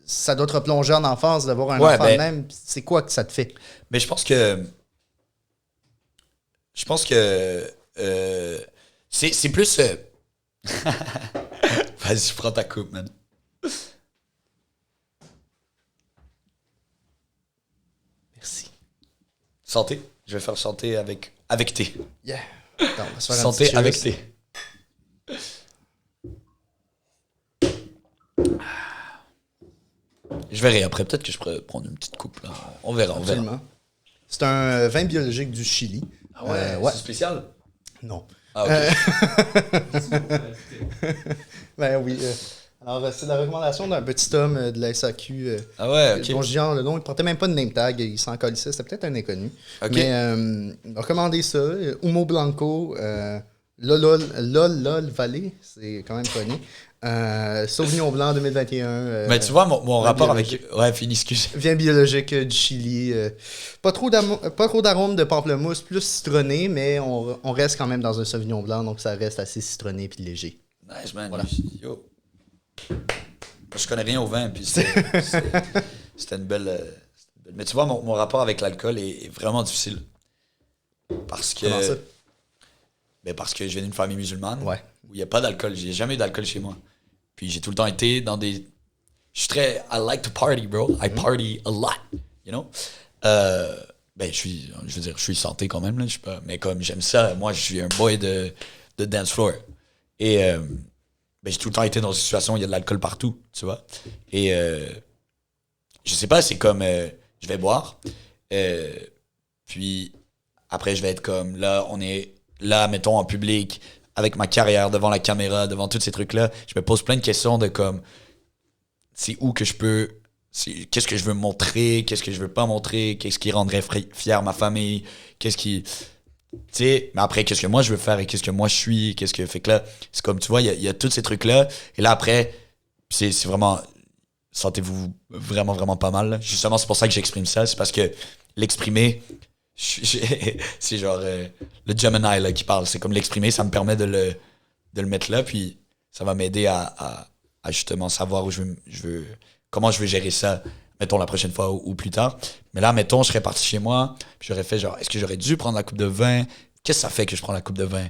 Ça doit te replonger en enfance de voir un enfant de même. C'est quoi que ça te fait? Mais je pense que c'est plus... Vas-y, prends ta coupe, man. Merci. Santé. Je vais faire santé avec thé. Yeah. Attends, on va se faire santé avec thé. Je verrai après. Peut-être que je pourrais prendre une petite coupe. Là. On verra. C'est un vin biologique du Chili. Ah ouais, c'est spécial? Non. Ah, ok. Ben oui. Alors, c'est la recommandation d'un petit homme de la SAQ. Ah ouais, ok. Dont le nom, il portait même pas de name tag, il s'en colissait, c'était peut-être un inconnu. Ok. Mais recommandez ça. Humo Blanco, Lol Valley, c'est quand même connu. Sauvignon Blanc 2021. Mais tu vois, mon rapport avec... Ouais, fini, excuse. Vin biologique du Chili. Pas trop d'arôme de pamplemousse, plus citronné, mais on reste quand même dans un Sauvignon Blanc, donc ça reste assez citronné puis léger. Nice, man. Voilà. Yo. Je connais rien au vin, puis c'était une belle... Mais tu vois, mon rapport avec l'alcool est vraiment difficile. Parce que... Comment ça? Ben parce que je viens d'une famille musulmane Ouais. où il n'y a pas d'alcool. J'ai jamais eu d'alcool chez moi. Puis j'ai tout le temps été dans des... Je suis très... I like to party, bro. I party a lot, you know? Ben, je suis santé quand même, là. Je sais pas. Mais comme j'aime ça, moi, je suis un boy de dance floor. Et ben, j'ai tout le temps été dans une situation où il y a de l'alcool partout, tu vois? Et je sais pas, c'est comme... je vais boire. Puis après, je vais être comme... Là, on est... Là, mettons, en public, avec ma carrière, devant la caméra, devant tous ces trucs-là, je me pose plein de questions de comme, c'est où que je peux qu'est-ce que je veux montrer, qu'est-ce que je veux pas montrer, qu'est-ce qui rendrait fier ma famille, qu'est-ce qui... Tu sais, mais après, qu'est-ce que moi je veux faire et qu'est-ce que moi je suis, qu'est-ce que... Fait que là, c'est comme, tu vois, il y a tous ces trucs-là. Et là, après, c'est vraiment... Sentez-vous vraiment, vraiment pas mal. Là. Justement, c'est pour ça que j'exprime ça. C'est parce que l'exprimer, c'est genre le Gemini là, qui parle. C'est comme l'exprimer, ça me permet de le mettre là. Puis ça va m'aider à justement savoir où je veux, comment je veux gérer ça, mettons, la prochaine fois ou plus tard. Mais là, mettons, je serais parti chez moi, puis j'aurais fait genre, est-ce que j'aurais dû prendre la coupe de vin? Qu'est-ce que ça fait que je prends la coupe de vin?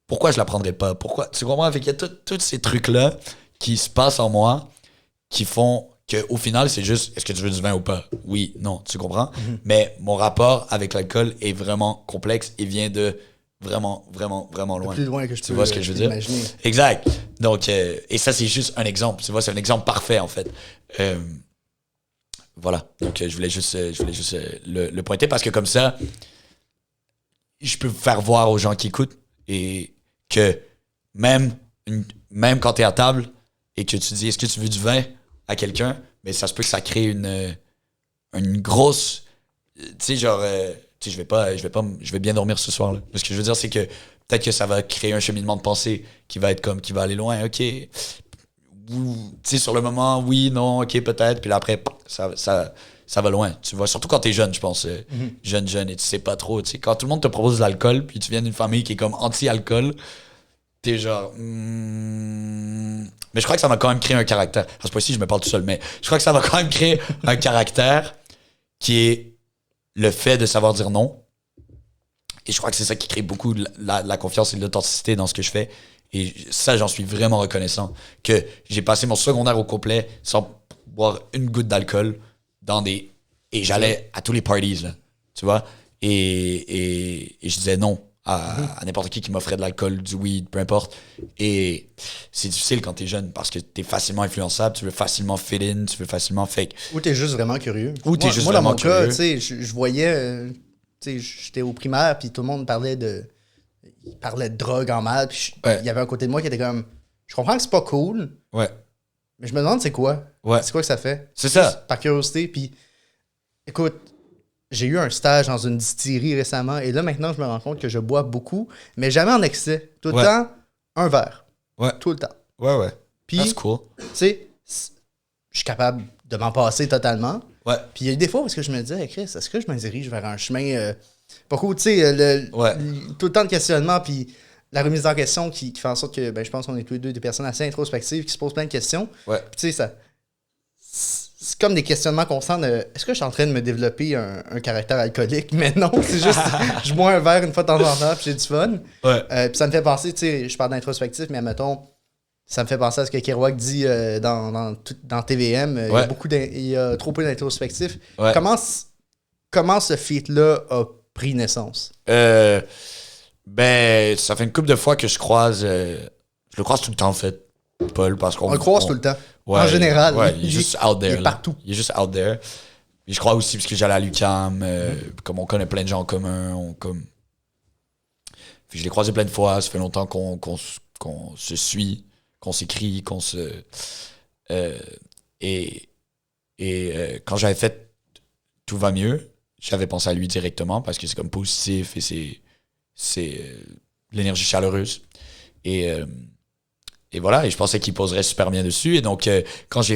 Pourquoi je la prendrais pas? Pourquoi? Tu comprends? Fait qu'il y a tous ces trucs-là qui se passent en moi qui font qu'au final, c'est juste, est-ce que tu veux du vin ou pas? Oui, non, tu comprends? Mm-hmm. Mais mon rapport avec l'alcool est vraiment complexe et vient de vraiment, vraiment, vraiment loin. Le plus loin que je tu vois ce que je veux dire? Imaginer. Exact. Donc, et ça, c'est juste un exemple. Tu vois, c'est un exemple parfait, en fait. Voilà. Donc, je voulais juste le pointer parce que comme ça, je peux faire voir aux gens qui écoutent et que même quand tu es à table et que tu dis, est-ce que tu veux du vin à quelqu'un, mais ça se peut que ça crée une grosse... Tu sais, genre... tu sais, je vais bien dormir ce soir. Là. Ce que je veux dire, c'est que peut-être que ça va créer un cheminement de pensée qui va aller loin. OK. Tu sais, sur le moment, oui, non, OK, peut-être. Puis là, après, ça va loin. Tu vois, surtout quand t'es jeune, je pense. Jeune, et tu sais pas trop. Tu sais, quand tout le monde te propose de l'alcool, puis tu viens d'une famille qui est comme anti-alcool, t'es genre... Mais je crois que ça m'a quand même créé un caractère. À ce point-ci, je me parle tout seul, mais je crois que ça m'a quand même créé un caractère qui est le fait de savoir dire non. Et je crois que c'est ça qui crée beaucoup de la confiance et de l'authenticité dans ce que je fais. Et ça, j'en suis vraiment reconnaissant. Que j'ai passé mon secondaire au complet sans boire une goutte d'alcool et j'allais à tous les parties, là, tu vois. Et je disais non à n'importe qui m'offrait de l'alcool, du weed, peu importe. Et c'est difficile quand t'es jeune parce que t'es facilement influençable, tu veux facilement fit in, tu veux facilement fake. Ou t'es juste vraiment curieux. Moi, dans mon cas, tu sais, je voyais, tu sais, j'étais au primaire, puis tout le monde parlait de drogue en mal, puis il y avait un côté de moi qui était comme, je comprends que c'est pas cool, ouais, mais je me demande c'est quoi. Ouais. C'est quoi que ça fait. C'est ça. Par curiosité, puis écoute, j'ai eu un stage dans une distillerie récemment, et là, maintenant, je me rends compte que je bois beaucoup, mais jamais en excès. Tout le temps, un verre. Ouais. Tout le temps. Ouais. Puis, that's cool. Tu sais, je suis capable de m'en passer totalement. Ouais. Puis il y a eu des fois où je me disais, hey Chris, est-ce que je me dirige vers un chemin pas cool, tu sais, tout le temps de questionnement, puis la remise en question qui fait en sorte que, ben, je pense qu'on est tous les deux des personnes assez introspectives qui se posent plein de questions. Ouais. Puis tu sais, ça... C'est comme des questionnements constants de est-ce que je suis en train de me développer un caractère alcoolique? Mais non, c'est juste je bois un verre une fois de temps en temps puis j'ai du fun. Ouais. Puis ça me fait penser, tu sais, je parle d'introspectif, mais admettons, ça me fait penser à ce que Kerouac dit dans TVM. Il y a trop peu d'introspectif. Ouais. Comment ce feat-là a pris naissance? Ben, ça fait une couple de fois que je le croise tout le temps en fait, Paul, parce qu'on le croise tout le temps. Ouais, en général. Ouais, il est juste out there. Il est partout. Il est juste out there. Puis je crois aussi parce que j'allais à l'UQAM, comme on connaît plein de gens en commun, Puis je l'ai croisé plein de fois, ça fait longtemps qu'on se suit, qu'on s'écrit, qu'on se... quand j'avais fait Tout va mieux, j'avais pensé à lui directement parce que c'est comme positif et c'est l'énergie chaleureuse. Et voilà, et je pensais qu'il poserait super bien dessus. Et donc, quand je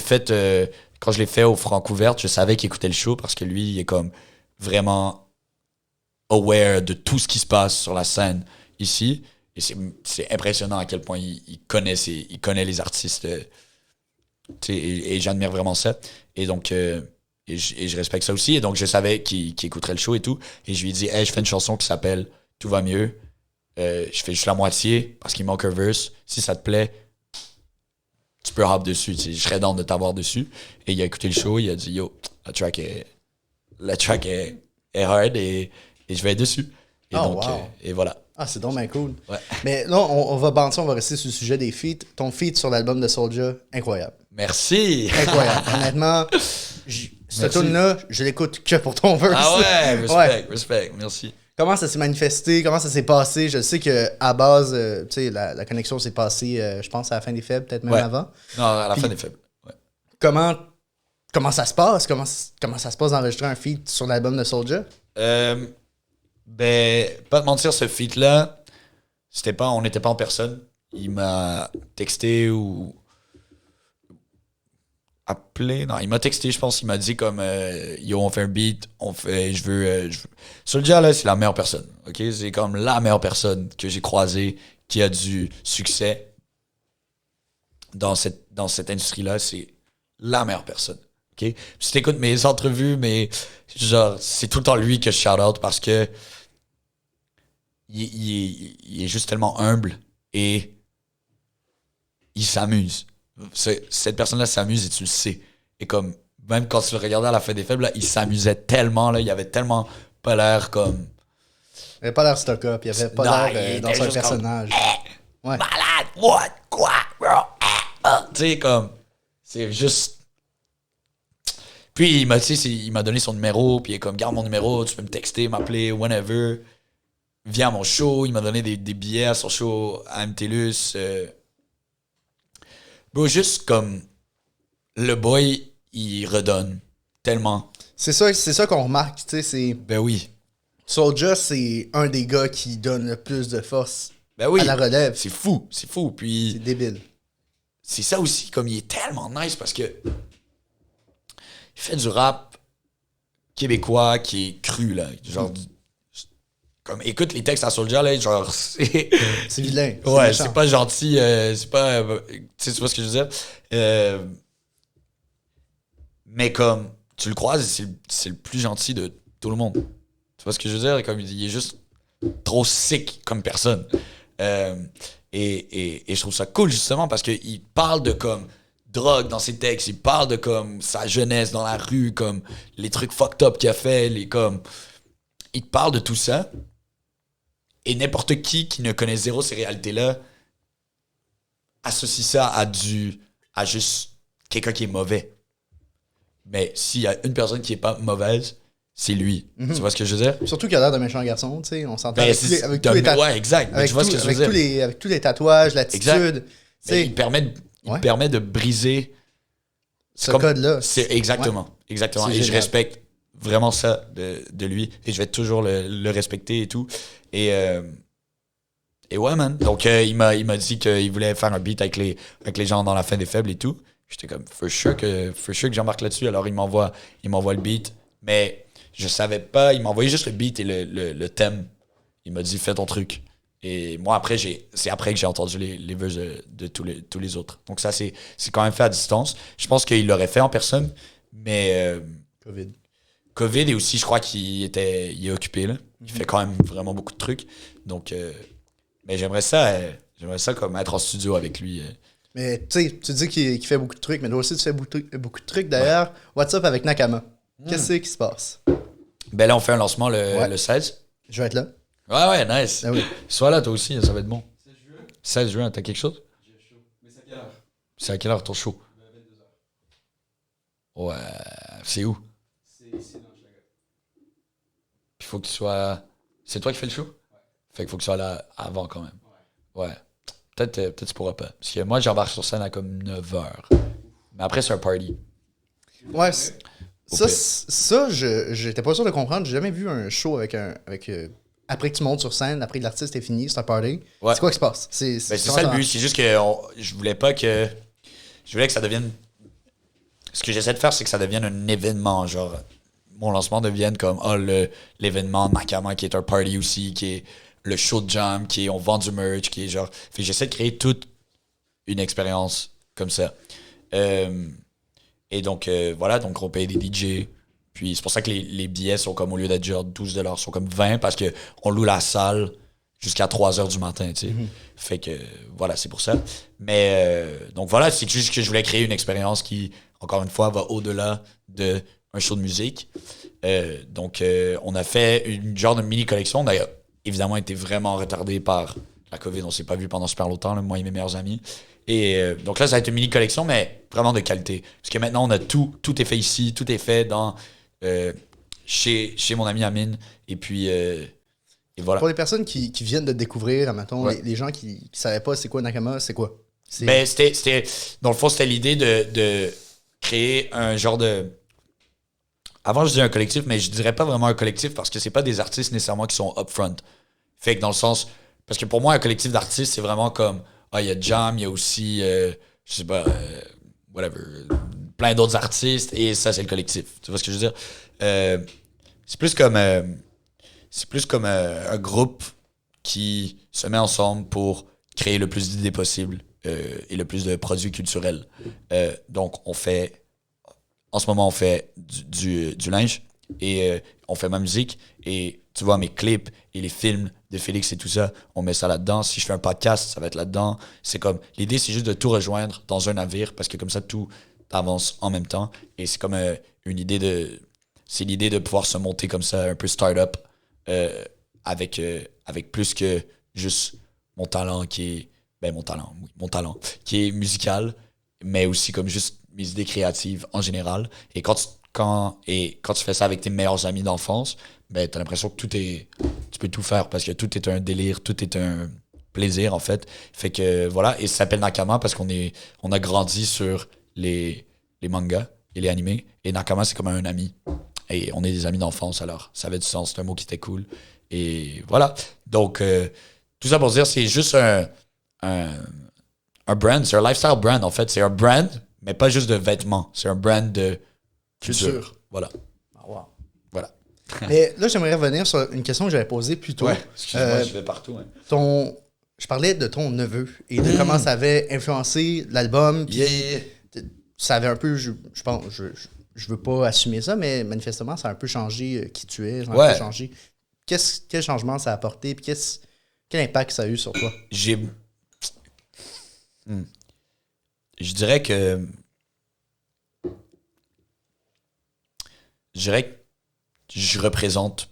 l'ai fait au Francouverte, je savais qu'il écoutait le show parce que lui, il est comme vraiment aware de tout ce qui se passe sur la scène ici. Et c'est impressionnant à quel point il connaît les artistes. Et j'admire vraiment ça. Et donc, et je respecte ça aussi. Et donc, je savais qu'il écouterait le show et tout. Et je lui ai dit, hey, je fais une chanson qui s'appelle Tout va mieux. Je fais juste la moitié parce qu'il manque un verse. Si ça te plaît, tu peux hop dessus. Je serais down de t'avoir dessus. Et il a écouté le show. Il a dit, yo, la track est hard et je vais être dessus. Et donc, et voilà. Ah, c'est donc bien cool. Ouais. Mais là, on va banter, on va rester sur le sujet des feats. Ton feat sur l'album de Soulja, incroyable. Merci. Incroyable. Honnêtement, cette tune-là, je l'écoute que pour ton verse. Ah ouais, respect. Merci. Comment ça s'est manifesté? Comment ça s'est passé? Je sais qu'à base, tu sais, la connexion s'est passée, je pense, à la fin des faibles, peut-être même avant. Non, à la fin des faibles. Ouais. Comment comment ça se passe? Comment ça se passe d'enregistrer un feat sur l'album de Soulja? Ben, pas te mentir, ce feat-là, on n'était pas en personne. Il m'a texté ou appelé. Non, il m'a texté, je pense. Il m'a dit comme yo, on fait un beat, je veux. Soulja, là, c'est la meilleure personne. Ok, c'est comme la meilleure personne que j'ai croisée qui a du succès dans cette industrie-là. C'est la meilleure personne. Ok, si t'écoutes mes entrevues, genre, c'est tout le temps lui que je shout out parce que il est juste tellement humble et il s'amuse. Cette personne-là s'amuse et tu le sais. Et comme, même quand tu le regardais à la fin des faibles, là, il s'amusait tellement, là, il avait tellement pas l'air comme... Il avait pas l'air stock-up, il avait pas l'air dans son personnage. Ouais. Malade, what, quoi, bro, tu sais, comme, c'est juste... Puis, il m'a donné son numéro, puis il est comme, garde mon numéro, tu peux me texter, m'appeler, whenever. Viens à mon show, il m'a donné des billets à son show à MTLUS. Bro, juste comme le boy, il redonne tellement. C'est ça qu'on remarque, tu sais, c'est... Ben oui. Soulja, c'est un des gars qui donne le plus de force à la relève. C'est fou. Puis c'est débile. C'est ça aussi, comme il est tellement nice parce que il fait du rap québécois qui est cru, là. Genre, comme, écoute les textes à Soulja, là, genre, c'est vilain. Ouais, méchant. c'est pas gentil, c'est pas... tu vois ce que je veux dire? Mais comme, tu le croises et c'est le plus gentil de tout le monde. Tu vois ce que je veux dire? Comme, il est juste trop sick comme personne. Et je trouve ça cool, justement, parce qu'il parle de, comme, drogue dans ses textes, il parle de, comme, sa jeunesse dans la rue, comme, les trucs fucked up qu'il a fait, il parle de tout ça. Et n'importe qui ne connaît zéro ces réalités-là associe ça à juste quelqu'un qui est mauvais. Mais s'il y a une personne qui est pas mauvaise, c'est lui. Tu vois ce que je veux dire? Surtout qu'il a l'air d'un méchant garçon, tu sais, on s'entend Ben, avec tous les tatouages. Ouais, exact. Tu vois ce que je veux dire? Avec tous les tatouages, l'attitude. Il permet de briser ce code-là. C'est exactement. Et génial. je respecte vraiment ça de lui. Et je vais toujours le respecter et tout. Et ouais, man. Donc, il m'a dit qu'il voulait faire un beat avec les gens dans la fin des faibles et tout. J'étais comme, for sure que j'embarque là-dessus. Alors, il m'envoie le beat. Mais je savais pas. Il m'a envoyé juste le beat et le thème. Il m'a dit, fais ton truc. Et moi, après, c'est après que j'ai entendu les verses de tous les autres. Donc, ça, c'est quand même fait à distance. Je pense qu'il l'aurait fait en personne. Mais... COVID et aussi, je crois qu'il est occupé, là. Il fait quand même vraiment beaucoup de trucs. Donc, mais j'aimerais ça comme être en studio avec lui. Mais tu sais, tu dis qu'il fait beaucoup de trucs, mais toi aussi tu fais beaucoup de trucs. D'ailleurs, ouais. What's up avec Nakama? Qu'est-ce qui se passe? Ben là, on fait un lancement le 16. Je vais être là. Ouais, nice. Ah oui. Sois là, toi aussi, ça va être bon. 16 juin? 16 juin, t'as quelque chose? J'ai chaud. Mais c'est à quelle heure? C'est à quelle heure ton show? 22h. Ouais, c'est où? C'est ici dans Chicago. Puis faut que tu sois... C'est toi qui fais le show? Ouais. Fait qu'il faut que tu sois là avant quand même. Ouais. Peut-être tu pourras pas. Parce que moi, j'embarque sur scène à comme 9h. Mais après, c'est un party. Ouais, ça j'étais pas sûr de comprendre. J'ai jamais vu un show avec après que tu montes sur scène, après que l'artiste est fini, c'est un party. Ouais. C'est quoi qui se passe? C'est ça le but. C'est juste que je voulais pas que... Je voulais que ça devienne... Ce que j'essaie de faire, c'est que ça devienne un événement. Genre, mon lancement devienne comme l'événement de Nakama, qui est un party aussi, qui est le show de jam, qui est on vend du merch, qui est genre... Fait que j'essaie de créer toute une expérience comme ça. Et donc, voilà, donc on paye des DJ. Puis c'est pour ça que les billets sont comme, au lieu d'être genre 12$, sont comme 20$ parce qu'on loue la salle jusqu'à 3h du matin, tu sais. Fait que, voilà, c'est pour ça. Mais, donc voilà, c'est juste que je voulais créer une expérience qui, encore une fois, va au-delà d'un show de musique. Donc, on a fait une genre de mini-collection. D'ailleurs, évidemment, été vraiment retardé par la COVID. On s'est pas vu pendant super longtemps, là, moi et mes meilleurs amis. Et donc là, ça va être une mini-collection, mais vraiment de qualité. Parce que maintenant, on a tout est fait ici, tout est fait chez mon ami Amine. Et puis, et voilà. Pour les personnes qui viennent de découvrir, admettons, les gens qui ne savaient pas c'est quoi Nakama, c'est quoi? Ben, dans le fond, c'était l'idée de créer un genre de... Avant, je disais un collectif, mais je dirais pas vraiment un collectif parce que c'est pas des artistes nécessairement qui sont upfront. Fait que dans le sens... Parce que pour moi, un collectif d'artistes, c'est vraiment comme... Ah, il y a Jam, il y a aussi... je sais pas... whatever. Plein d'autres artistes, et ça, c'est le collectif. Tu vois ce que je veux dire? C'est plus comme... un groupe qui se met ensemble pour créer le plus d'idées possibles et le plus de produits culturels. Donc, en ce moment, on fait du linge et on fait ma musique. Et tu vois, mes clips et les films de Félix et tout ça, on met ça là-dedans. Si je fais un podcast, ça va être là-dedans. C'est comme, l'idée, c'est juste de tout rejoindre dans un navire parce que comme ça, tout avance en même temps. Et c'est comme c'est l'idée de pouvoir se monter comme ça, un peu start-up, avec plus que juste mon talent qui est... mon talent qui est musical, mais aussi comme juste mes idées créatives en général. Et quand tu fais ça avec tes meilleurs amis d'enfance, t'as l'impression que tu peux tout faire parce que tout est un délire, tout est un plaisir en fait. Fait que voilà, et ça s'appelle Nakama parce qu'on a grandi sur les mangas et les animés. Et Nakama, c'est comme un ami. Et on est des amis d'enfance, alors ça avait du sens, c'est un mot qui était cool. Et voilà. Donc, tout ça pour dire, c'est juste un brand, c'est un lifestyle brand en fait. C'est un brand, mais pas juste de vêtements. C'est un brand de culture. Voilà. Ah, wow. Voilà. Mais là, j'aimerais revenir sur une question que j'avais posée plus tôt. Ouais, excuse-moi, je vais partout. Hein. Je parlais de ton neveu et de comment ça avait influencé l'album. Ça avait un peu, je pense, je veux pas assumer ça, mais manifestement, ça a un peu changé qui tu es. Ça a un peu changé. Quel changement ça a apporté? Puis quel impact ça a eu sur toi? Je dirais que je représente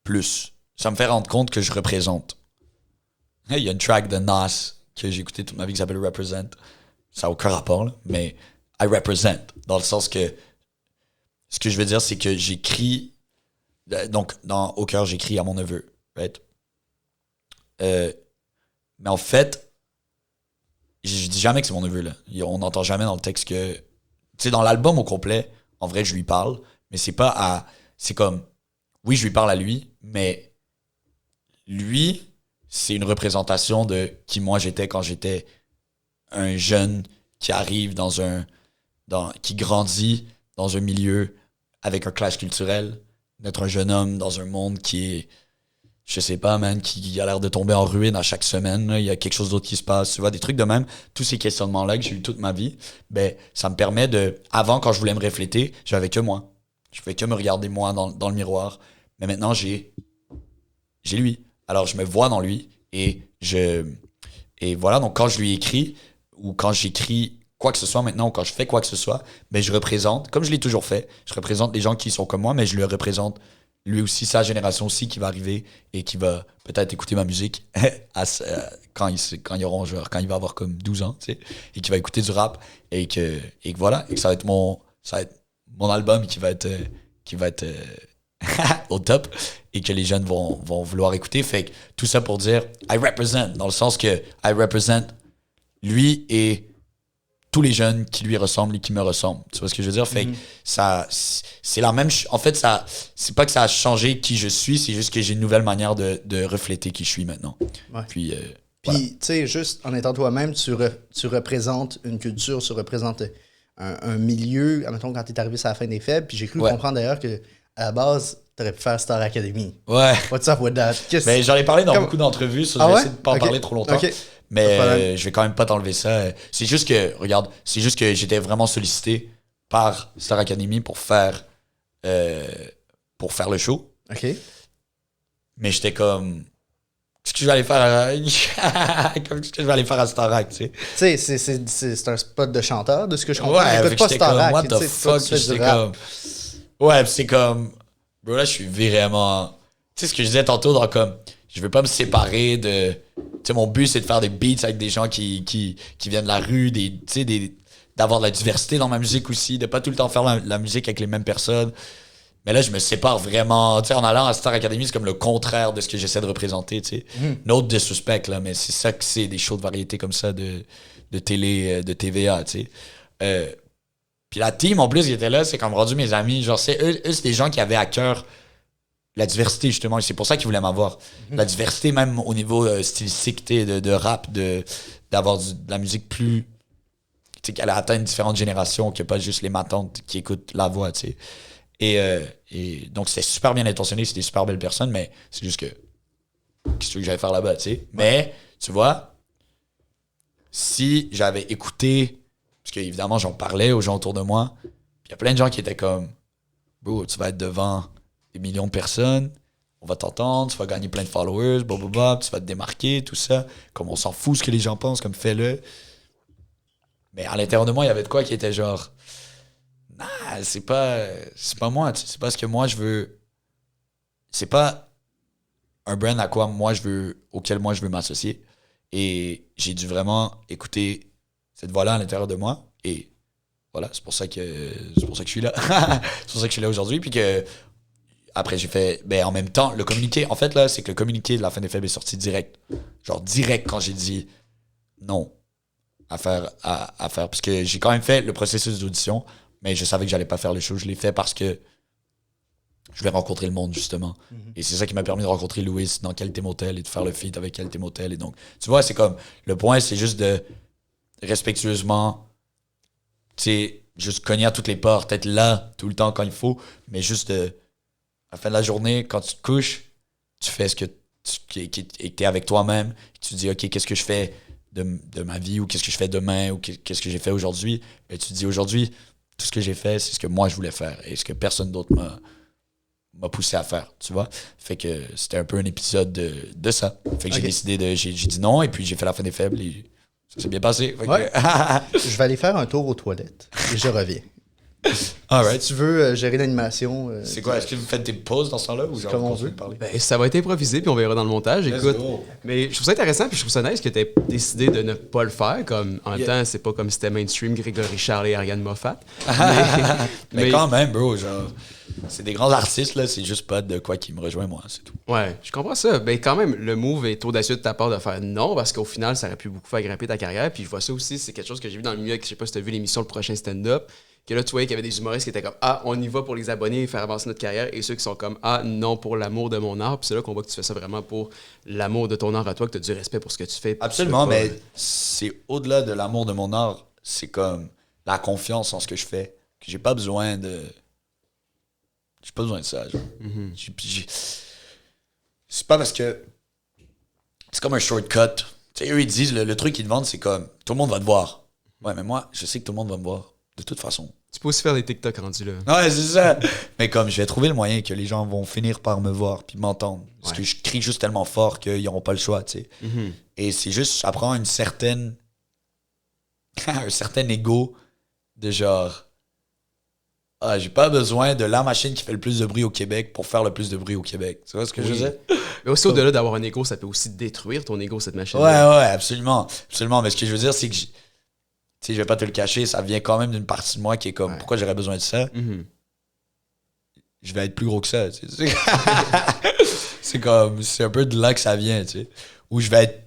plus. Ça me fait rendre compte que je représente. Il y a une track de Nas que j'ai écouté toute ma vie qui s'appelle Represent. Ça n'a aucun rapport, là, mais I represent. Dans le sens que ce que je veux dire, c'est que j'écris. Donc, Au cœur, j'écris à mon neveu. Right? Mais en fait, je dis jamais que c'est mon neveu. Là. On n'entend jamais dans le texte que. Tu sais, dans l'album au complet, en vrai, je lui parle, mais c'est pas à. C'est comme. Oui, je lui parle à lui, mais lui, c'est une représentation de qui moi j'étais quand j'étais un jeune qui arrive qui grandit dans un milieu avec un clash culturel, d'être un jeune homme dans un monde qui est, je sais pas, man, qui a l'air de tomber en ruine à chaque semaine. Là. Il y a quelque chose d'autre qui se passe. Tu vois, des trucs de même. Tous ces questionnements-là que j'ai eu toute ma vie, ça me permet de... Avant, quand je voulais me refléter, j'avais que moi. Je pouvais que me regarder moi dans le miroir. Mais maintenant, j'ai lui. Alors, je me vois dans lui et voilà. Donc, quand je lui écris ou quand j'écris quoi que ce soit maintenant ou quand je fais quoi que ce soit, je représente, comme je l'ai toujours fait, je représente les gens qui sont comme moi, mais je le représente lui aussi, sa génération aussi qui va arriver et qui va peut-être écouter ma musique quand il va avoir comme 12 ans, tu sais, et qui va écouter du rap et que voilà, et que ça va être mon album qui va être au top et que les jeunes vont vouloir écouter. Fait que tout ça pour dire I represent, dans le sens que I represent lui et tous les jeunes qui lui ressemblent et qui me ressemblent. Tu vois ce que je veux dire? Fait que ça, c'est la même... En fait, c'est pas que ça a changé qui je suis, c'est juste que j'ai une nouvelle manière de refléter qui je suis maintenant. Ouais. Puis voilà. Tu sais, juste en étant toi-même, tu représentes une culture, tu représentes un milieu, admettons, quand t'es arrivé sur la fin des faibles, puis j'ai cru comprendre d'ailleurs que à la base, t'aurais pu faire Star Academy. Ouais. What's up with that? J'en ai parlé dans beaucoup d'entrevues, ça, je vais essayer de pas en parler trop longtemps. Okay. Mais je vais quand même pas t'enlever ça. C'est juste que, regarde, j'étais vraiment sollicité par Star Academy pour faire le show. OK. Mais j'étais comme... Qu'est-ce que je vais aller faire qu'est-ce que je vais aller faire à Starac, tu sais? Tu sais, c'est un spot de chanteur, de ce que je comprends. Ouais, j'écoute pas Starac. What the fuck? J'étais comme... Ouais, pis c'est comme... Bro, là, je suis vraiment... Tu sais ce que je disais tantôt dans comme... Je veux pas me séparer de... Tu sais, mon but, c'est de faire des beats avec des gens qui viennent de la rue, d'avoir de la diversité dans ma musique aussi, de pas tout le temps faire la musique avec les mêmes personnes. Mais là, je me sépare vraiment. Tu sais, en allant à Star Academy, c'est comme le contraire de ce que j'essaie de représenter, tu sais. No disrespect, là, mais c'est ça que c'est, des shows de variété comme ça, de télé, de TVA, tu sais. Puis la team, en plus, qui était là, c'est comme rendu mes amis. Genre, eux, c'est des gens qui avaient à cœur la diversité, justement. Et c'est pour ça qu'ils voulaient m'avoir. La diversité, même au niveau stylistique, de rap, d'avoir de la musique plus... Tu sais, qu'elle atteint différentes générations, qu'il n'y a pas juste les matantes qui écoutent la voix, tu sais. Et donc, c'était super bien intentionné, c'était des super belles personnes, mais c'est juste que... Qu'est-ce que j'allais faire là-bas, tu sais? Mais, tu vois, si j'avais écouté... Parce qu'évidemment, j'en parlais aux gens autour de moi, puis il y a plein de gens qui étaient comme... Bro, tu vas être devant des millions de personnes, on va t'entendre, tu vas gagner plein de followers, blablabla, tu vas te démarquer, tout ça. Comme on s'en fout ce que les gens pensent, comme fais-le. Mais à l'intérieur de moi, il y avait de quoi qui était genre... Nah, c'est pas moi, tu sais, c'est pas ce que moi je veux. C'est pas un brand auquel moi je veux m'associer. Et j'ai dû vraiment écouter cette voix-là à l'intérieur de moi. Et voilà, c'est pour ça que je suis là. C'est pour ça que je suis là aujourd'hui. Puis que après j'ai fait, ben en même temps, le communiqué, en fait là, c'est que le communiqué de La Fin des Faibles est sorti direct. Genre direct quand j'ai dit non à faire, parce que j'ai quand même fait le processus d'audition. Mais je savais que j'allais pas faire le show. Je l'ai fait parce que je voulais rencontrer le monde, justement. Et c'est ça qui m'a permis de rencontrer Louis dans Qualité Motel et de faire le feat avec Qualité Motel. Et donc, tu vois, c'est comme... Le point, c'est juste de respectueusement, tu sais, juste cogner à toutes les portes, être là tout le temps quand il faut, mais juste de... À la fin de la journée, quand tu te couches, tu fais ce que et que t'es avec toi-même. Tu te dis, OK, qu'est-ce que je fais de ma vie, ou qu'est-ce que je fais demain, ou qu'est-ce que j'ai fait aujourd'hui. Et tu te dis, aujourd'hui... Tout ce que j'ai fait, c'est ce que moi je voulais faire et ce que personne d'autre m'a poussé à faire, tu vois. Fait que c'était un peu un épisode de ça. Fait que j'ai décidé j'ai dit non et puis j'ai fait La Fin des Faibles et ça s'est bien passé. Fait que... Je vais aller faire un tour aux toilettes et je reviens. Alright. Si tu veux gérer l'animation... c'est quoi? Est-ce que vous faites des pauses dans ce temps-là ou genre comme on veut parler? Ben, ça va être improvisé, puis on verra dans le montage. Écoute, mais je trouve ça intéressant, puis je trouve ça nice que tu aies décidé de ne pas le faire. Comme, en même temps, c'est pas comme si c'était mainstream Grégory Charles et Ariane Moffat. mais quand même, bro, genre, c'est des grands artistes, là, c'est juste pas de quoi qui me rejoint, moi, c'est tout. Ouais, je comprends ça. Ben, quand même, le move est audacieux de ta part de faire non, parce qu'au final, ça aurait pu beaucoup faire grimper ta carrière. Puis je vois ça aussi, c'est quelque chose que j'ai vu dans le milieu, je sais pas si tu as vu l'émission Le Prochain Stand-Up. Que là, tu voyais qu'il y avait des humoristes qui étaient comme « Ah, on y va pour les abonnés et faire avancer notre carrière » et ceux qui sont comme « Ah, non, pour l'amour de mon art ». Puis c'est là qu'on voit que tu fais ça vraiment pour l'amour de ton art à toi, que tu as du respect pour ce que tu fais. Absolument, mais c'est au-delà de l'amour de mon art. C'est comme la confiance en ce que je fais. Que j'ai pas besoin de... J'ai pas besoin de ça, genre. C'est pas parce que... C'est comme un shortcut. Tu sais, eux, ils disent, le truc qu'ils te vendent, c'est comme « Tout le monde va te voir ». Ouais, mais moi, je sais que tout le monde va me voir. De toute façon. Tu peux aussi faire des TikTok rendus là. Ouais, c'est ça. Mais comme je vais trouver le moyen que les gens vont finir par me voir puis m'entendre. Parce que je crie juste tellement fort qu'ils n'auront pas le choix, tu sais. Et c'est juste, ça prend une certaine... un certain ego de genre... Ah, j'ai pas besoin de la machine qui fait le plus de bruit au Québec pour faire le plus de bruit au Québec. Tu vois ce que je veux dire? Mais aussi, au-delà d'avoir un ego, ça peut aussi détruire ton ego, cette machine. Ouais, absolument. Absolument. Mais ce que je veux dire, c'est que... Tu sais, je vais pas te le cacher, ça vient quand même d'une partie de moi qui est comme, pourquoi j'aurais besoin de ça? Je vais être plus gros que ça, tu sais. C'est comme, c'est un peu de là que ça vient, tu sais. Ou je vais être,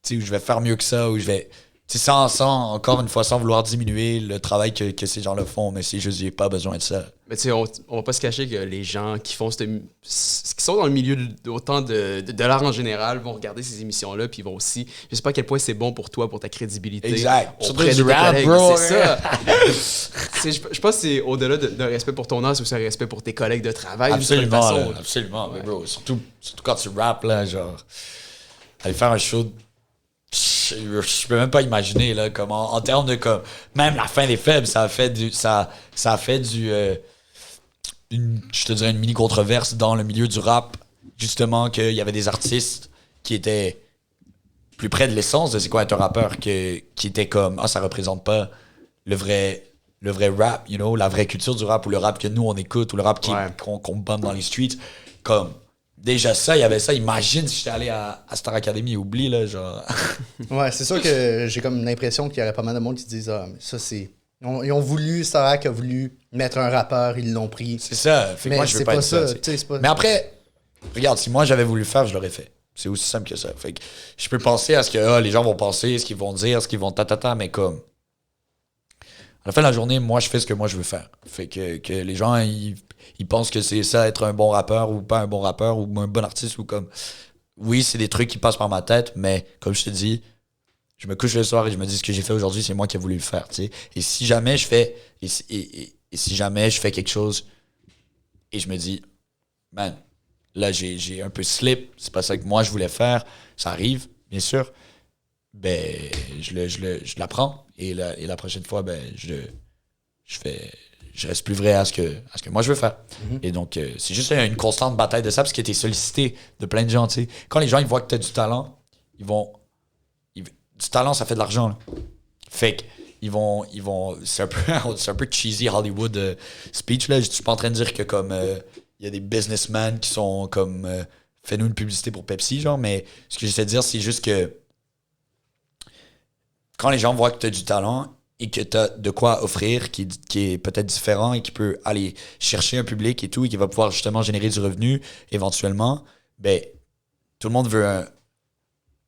tu sais, où je vais faire mieux que ça, ou je vais, tu sais, encore une fois, sans vouloir diminuer le travail que ces gens-là font, mais c'est juste, j'ai pas besoin de ça. Mais tu sais, on va pas se cacher que les gens qui font qui sont dans le milieu autant de l'art en général vont regarder ces émissions-là, puis ils vont aussi, je sais pas à quel point c'est bon pour toi, pour ta crédibilité. Exact. Auprès de tes collègues, bro. C'est ça. Je pense que c'est au-delà d'un respect pour ton art, c'est aussi un respect pour tes collègues de travail. Absolument, là, absolument. Ouais. Mais bro, surtout quand tu rappes, là, genre, aller faire un show, je peux même pas imaginer, là, comment, en termes de, comme, même La Fin des Faibles, ça a fait du, je te dirais une mini controverse dans le milieu du rap, justement, qu'il y avait des artistes qui étaient plus près de l'essence de c'est quoi être un rappeur, qui était comme, ça représente pas le vrai rap, you know, la vraie culture du rap, ou le rap que nous on écoute, ou le rap qu'on bombe dans les streets. Comme, déjà ça, il y avait ça. Imagine si j'étais allé à Star Academy, oublie, là, genre. Ouais, c'est sûr que j'ai comme l'impression qu'il y aurait pas mal de monde qui disent, mais ça c'est... Ils ont voulu, Starac a voulu mettre un rappeur, ils l'ont pris. C'est ça. Fait que moi, je veux pas être ça. Mais après, regarde, si moi j'avais voulu le faire, je l'aurais fait. C'est aussi simple que ça. Fait que je peux penser à ce que les gens vont penser, ce qu'ils vont dire, ce qu'ils vont mais comme... la fin de la journée, moi, je fais ce que moi je veux faire. Fait que les gens, ils pensent que c'est ça, être un bon rappeur ou pas un bon rappeur ou un bon artiste ou comme. Oui, c'est des trucs qui passent par ma tête, mais comme je te dis, je me couche le soir et je me dis ce que j'ai fait aujourd'hui, c'est moi qui ai voulu le faire, tu sais. Et si jamais je fais. Et si jamais je fais quelque chose et je me dis, man, là, j'ai un peu slip, c'est pas ça que moi je voulais faire, ça arrive, bien sûr. Ben, je l'apprends et la prochaine fois, ben, je reste plus vrai à ce que moi je veux faire. Et donc, c'est juste une constante bataille de ça parce que t'es sollicité de plein de gens, tu sais. Quand les gens, ils voient que t'as du talent, du talent, ça fait de l'argent, là. Fait que, ils vont, c'est un peu cheesy Hollywood speech, là. Je suis pas en train de dire que comme, il y a des businessmen qui sont comme, fais-nous une publicité pour Pepsi, genre, mais ce que j'essaie de dire, c'est juste que quand les gens voient que tu as du talent et que tu as de quoi offrir qui est peut-être différent et qui peut aller chercher un public et tout et qui va pouvoir justement générer du revenu éventuellement, ben tout le monde veut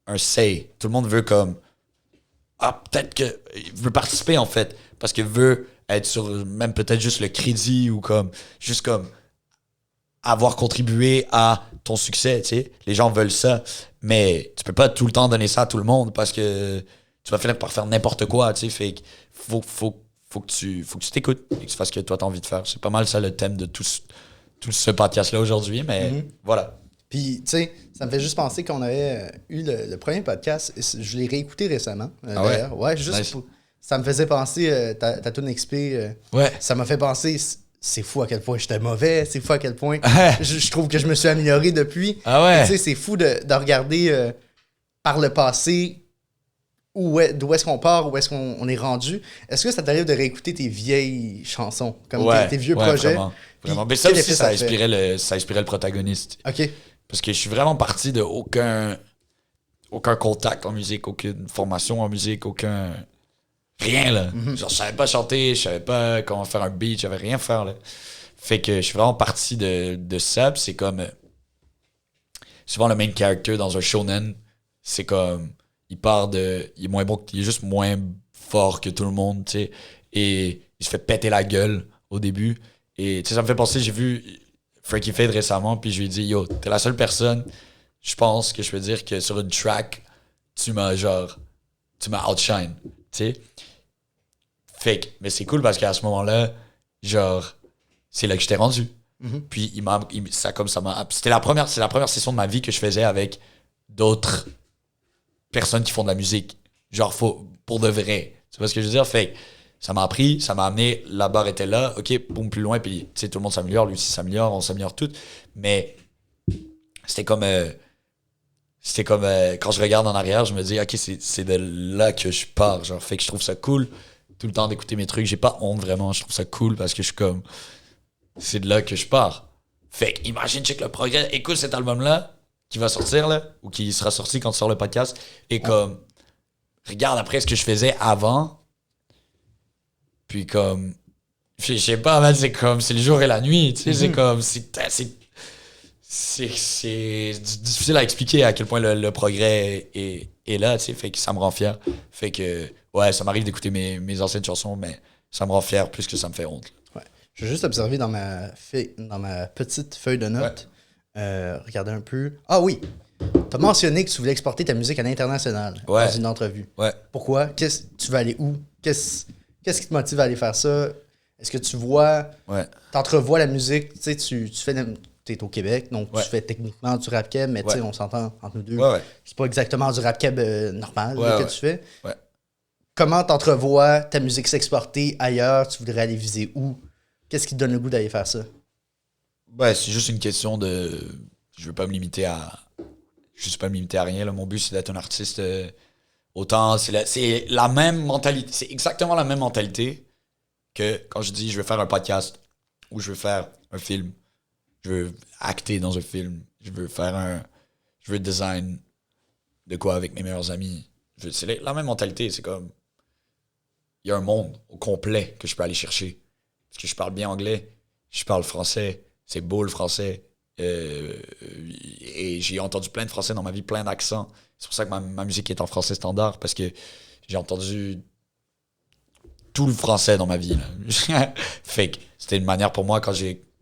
un say. Tout le monde veut comme peut-être que veut participer en fait parce que veut être sur même peut-être juste le crédit ou comme juste comme avoir contribué à ton succès, tu sais. Les gens veulent ça, mais tu peux pas tout le temps donner ça à tout le monde parce que tu vas finir par faire n'importe quoi, tu sais. Fait que faut que tu t'écoutes et que tu fasses ce que toi t'as envie de faire. C'est pas mal ça le thème de tout ce podcast-là aujourd'hui, mais voilà. Puis, tu sais, ça me fait juste penser qu'on avait eu le premier podcast. Je l'ai réécouté récemment, d'ailleurs. Ouais, juste nice. ça me faisait penser, ta tune XP, ouais. Ça m'a fait penser, c'est fou à quel point j'étais mauvais, c'est fou à quel point je trouve que je me suis amélioré depuis. Ah ouais. Tu sais, c'est fou de regarder par le passé d'où est-ce qu'on part, où est-ce qu'on est rendu. Est-ce que ça t'arrive de réécouter tes vieilles chansons, comme tes vieux projets? Vraiment. Mais ça aussi, ça inspirait le protagoniste. OK. Parce que je suis vraiment parti de aucun contact en musique, aucune formation en musique, rien, là. Genre, je savais pas chanter, je savais pas comment faire un beat, j'avais rien faire, là. Fait que je suis vraiment parti de ça, pis c'est comme... souvent, le main character dans un shonen, c'est comme... Il est moins bon, il est juste moins fort que tout le monde, tu sais. Et il se fait péter la gueule au début. Et, tu sais, ça me fait penser, j'ai vu Frankie Fade récemment, puis je lui ai dit, yo, t'es la seule personne, je pense que je peux dire que sur une track, tu m'as outshine, tu sais. Fake. Mais c'est cool parce qu'à ce moment-là, genre, c'est là que j'étais rendu. Puis c'était la première session de ma vie que je faisais avec d'autres personnes qui font de la musique. Genre, pour de vrai. Tu vois ce que je veux dire? Fait ça m'a appris, ça m'a amené, la barre était là, ok, boum, plus loin, puis tu sais, tout le monde s'améliore, lui aussi s'améliore, on s'améliore tout. Mais c'était comme quand je regarde en arrière, je me dis, ok, c'est de là que je pars. Genre, fait que je trouve ça cool tout le temps d'écouter mes trucs. J'ai pas honte vraiment, je trouve ça cool parce que je suis comme, c'est de là que je pars. Fait que imagine, check le progrès, écoute cet album-là qui va sortir, là, ou qui sera sorti quand tu sors le podcast, et comme, regarde après ce que je faisais avant, puis comme, je sais pas, man, c'est le jour et la nuit, tu sais, c'est comme, c'est difficile à expliquer à quel point le progrès est là, tu sais, fait que ça me rend fier. Fait que, ouais, ça m'arrive d'écouter mes anciennes chansons, mais ça me rend fier plus que ça me fait honte. Ouais. Je vais juste observer dans ma petite feuille de notes, regarder un peu. Ah oui! T'as mentionné que tu voulais exporter ta musique à l'international dans une entrevue. Ouais. Pourquoi? Tu veux aller où? Qu'est-ce qui te motive à aller faire ça? Est-ce que tu vois, t'entrevois la musique, tu sais, tu fais, t'es au Québec, donc tu fais techniquement du rap keb, mais tu sais, on s'entend entre nous deux. C'est pas exactement du rap keb normal que tu fais. Ouais. Comment t'entrevois ta musique s'exporter ailleurs? Tu voudrais aller viser où? Qu'est-ce qui te donne le goût d'aller faire ça? Ouais, c'est juste une question de... Je veux pas me limiter à... Je veux pas me limiter à rien, là. Mon but, c'est d'être un artiste... Autant, c'est la même mentalité. C'est exactement la même mentalité que quand je dis je veux faire un podcast ou je veux faire un film. Je veux acter dans un film. Je veux design de quoi avec mes meilleurs amis. C'est la même mentalité. C'est comme... Il y a un monde au complet que je peux aller chercher. Parce que je parle bien anglais. Je parle français. C'est beau le français. Et j'ai entendu plein de français dans ma vie, plein d'accents. C'est pour ça que ma musique est en français standard, parce que j'ai entendu tout le français dans ma vie. Là. Fait que c'était une manière pour moi